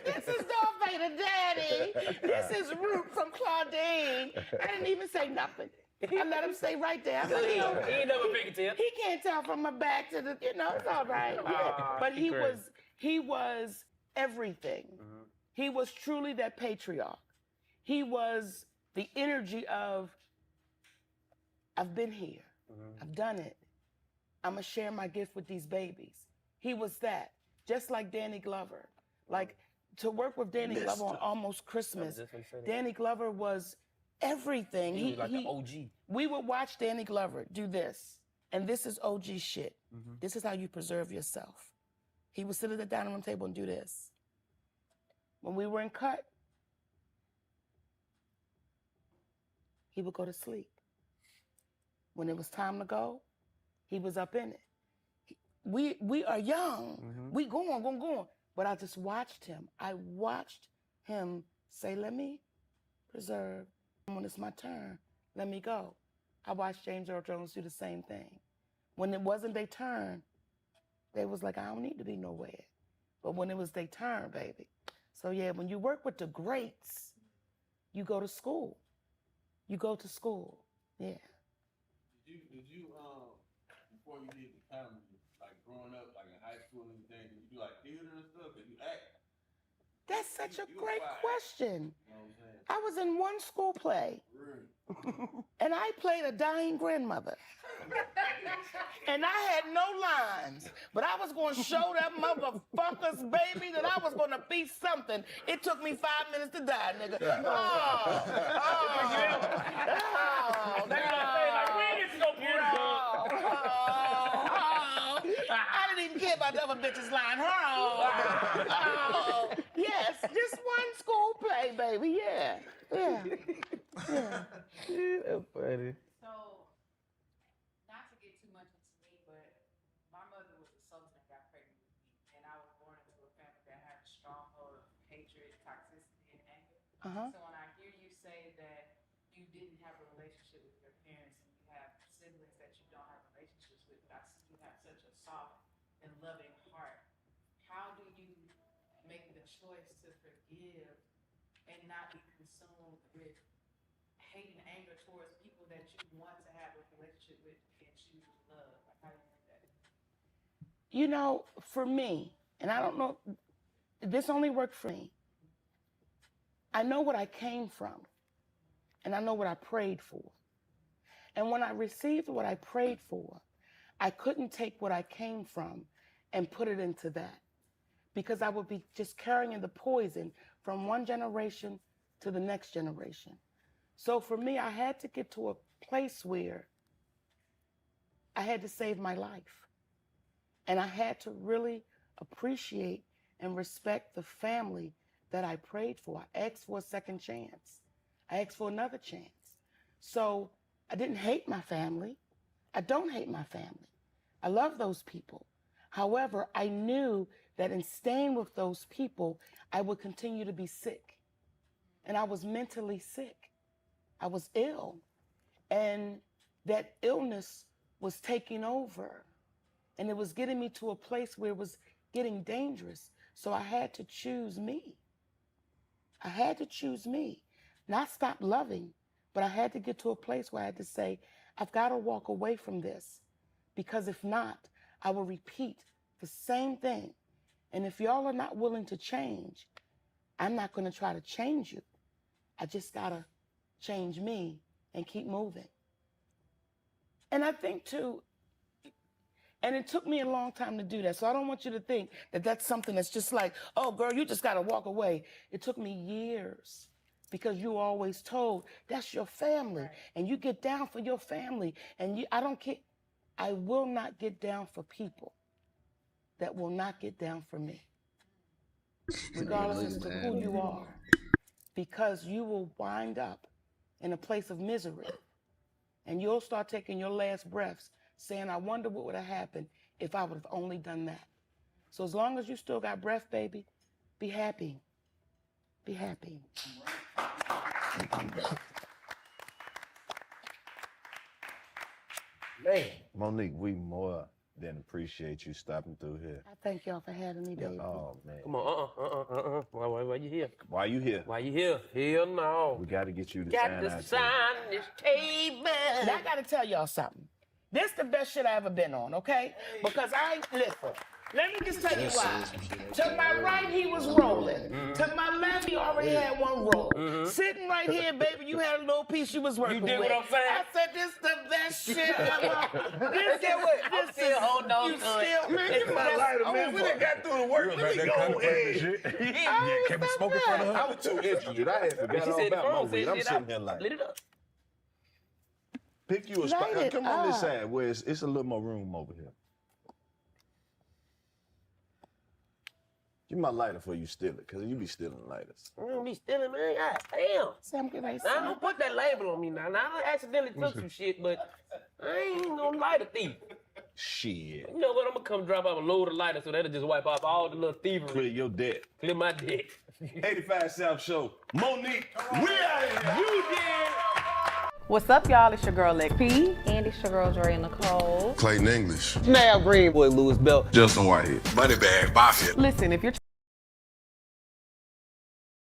this is Darth Vader Daddy. This is Root from Claudine. I didn't even say nothing. I let him stay right there. I'm He like, you know, ain't never fingertip. he can't tell from my back to the, you know, it's all right. Yeah. But he crazy. he was everything. He was truly that patriarch. He was the energy of, I've been here. I've done it. I'm going to share my gift with these babies. He was that. Just like Danny Glover. Like, to work with Danny Glover on Almost Christmas, Danny Glover was everything. He was like the OG. We would watch Danny Glover do this, and this is OG shit. This is how you preserve yourself. He would sit at the dining room table and do this. When we were in cut, he would go to sleep. When it was time to go, he was up in it. We are young. We going. But I just watched him. I watched him say, let me preserve. When it's my turn, let me go. I watched James Earl Jones do the same thing. When it wasn't their turn, they was like, I don't need to be nowhere. But when it was their turn, baby. So yeah, when you work with the greats, you go to school. You go to school. Yeah. Did you before you did the comedy, like growing up, like in high school and everything, did you do like theater and stuff? Did you act? That's such a great question. You know what I'm saying? I was in one school play, Really? and I played a dying grandmother. And I had no lines, but I was going to show that motherfuckers, baby, that I was going to be something. It took me 5 minutes to die, nigga. I didn't even care about the other bitches lying. Yes, just one school play, baby. Yeah. That's funny. So, not to get too much into me, but my mother was a Sultan and got pregnant with me. And I was born into a family that had a stronghold of hatred, toxicity, and anger. So when I hear you say that you didn't have a relationship with your parents and you have siblings that you don't have relationships with, but I see you have such a soft and loving heart. How do you make the choice to forgive and not be consumed with hate and anger towards people that you want to have a relationship with and choose to love? Like, how do you do that? You know, for me, and I don't know, this only worked for me. I know what I came from, and I know what I prayed for. And when I received what I prayed for, I couldn't take what I came from and put it into that, because I would be just carrying the poison from one generation to the next generation. So for me, I had to get to a place where I had to save my life. And I had to really appreciate and respect the family that I prayed for. I asked for a second chance. I asked for another chance. So I didn't hate my family. I don't hate my family. I love those people. However, I knew that in staying with those people, I would continue to be sick. And I was mentally sick. I was ill. And that illness was taking over. And it was getting me to a place where it was getting dangerous. So I had to choose me. I had to choose me. Not stop loving, but I had to get to a place where I had to say, I've got to walk away from this. Because if not, I will repeat the same thing. And if y'all are not willing to change, I'm not going to try to change you. I just got to change me and keep moving. And I think too, and it took me a long time to do that. So I don't want you to think that that's something that's just like, oh, girl, you just got to walk away. It took me years because you were always told that's your family and you get down for your family. And I don't care. I will not get down for people that will not get down for me, regardless as to who you are, because you will wind up in a place of misery and you'll start taking your last breaths saying, I wonder what would have happened if I would have only done that. So as long as you still got breath, baby, be happy. Be happy. Man. Monique, we more then appreciate you stopping through here. I thank y'all for having me, baby. Oh man. Come on, why you here? Why you here? Why you here? Hell no. We got to get you to Got sign to out sign this table. Now I gotta tell y'all something. This the best shit I ever been on, okay? Because I ain't listen. Let me just tell you why. To my right, he was rolling. To my left, he already had one roll. Sitting right here, baby, you had a little piece you was working with. You did what I'm saying? I said, this the best shit ever. This is what I'm still holding on you to it. still, Man, give me my lighter, man. We done got through the work. Let me go ahead. Yeah, can we smoke in front of her? I was too interested. I had forgot She all said the about my phone weed. said I'm shit sitting out. here like, Lit it up. pick you a spot. Light it Come on this up. side where it's a little more room over here. Give me my lighter before you steal it, because you be stealing lighters. You don't be stealing, man. God damn. See, I'm getting ready to Now, say. don't put that label on me now. Now, I accidentally took some shit, but I ain't no lighter thief. Shit. You know what? I'm gonna come drop off a load of lighters so that'll just wipe off all the little thievery. Clear your debt. Clear my debt. 85 South Show. Monique, we out here. You did. What's up, y'all? It's your girl, Lex P. And it's your girl, Dre Nicole. Clayton English. Now, Greenboy, Louis Belt. Justin Whitehead. Moneybag Mafia. Listen, if you're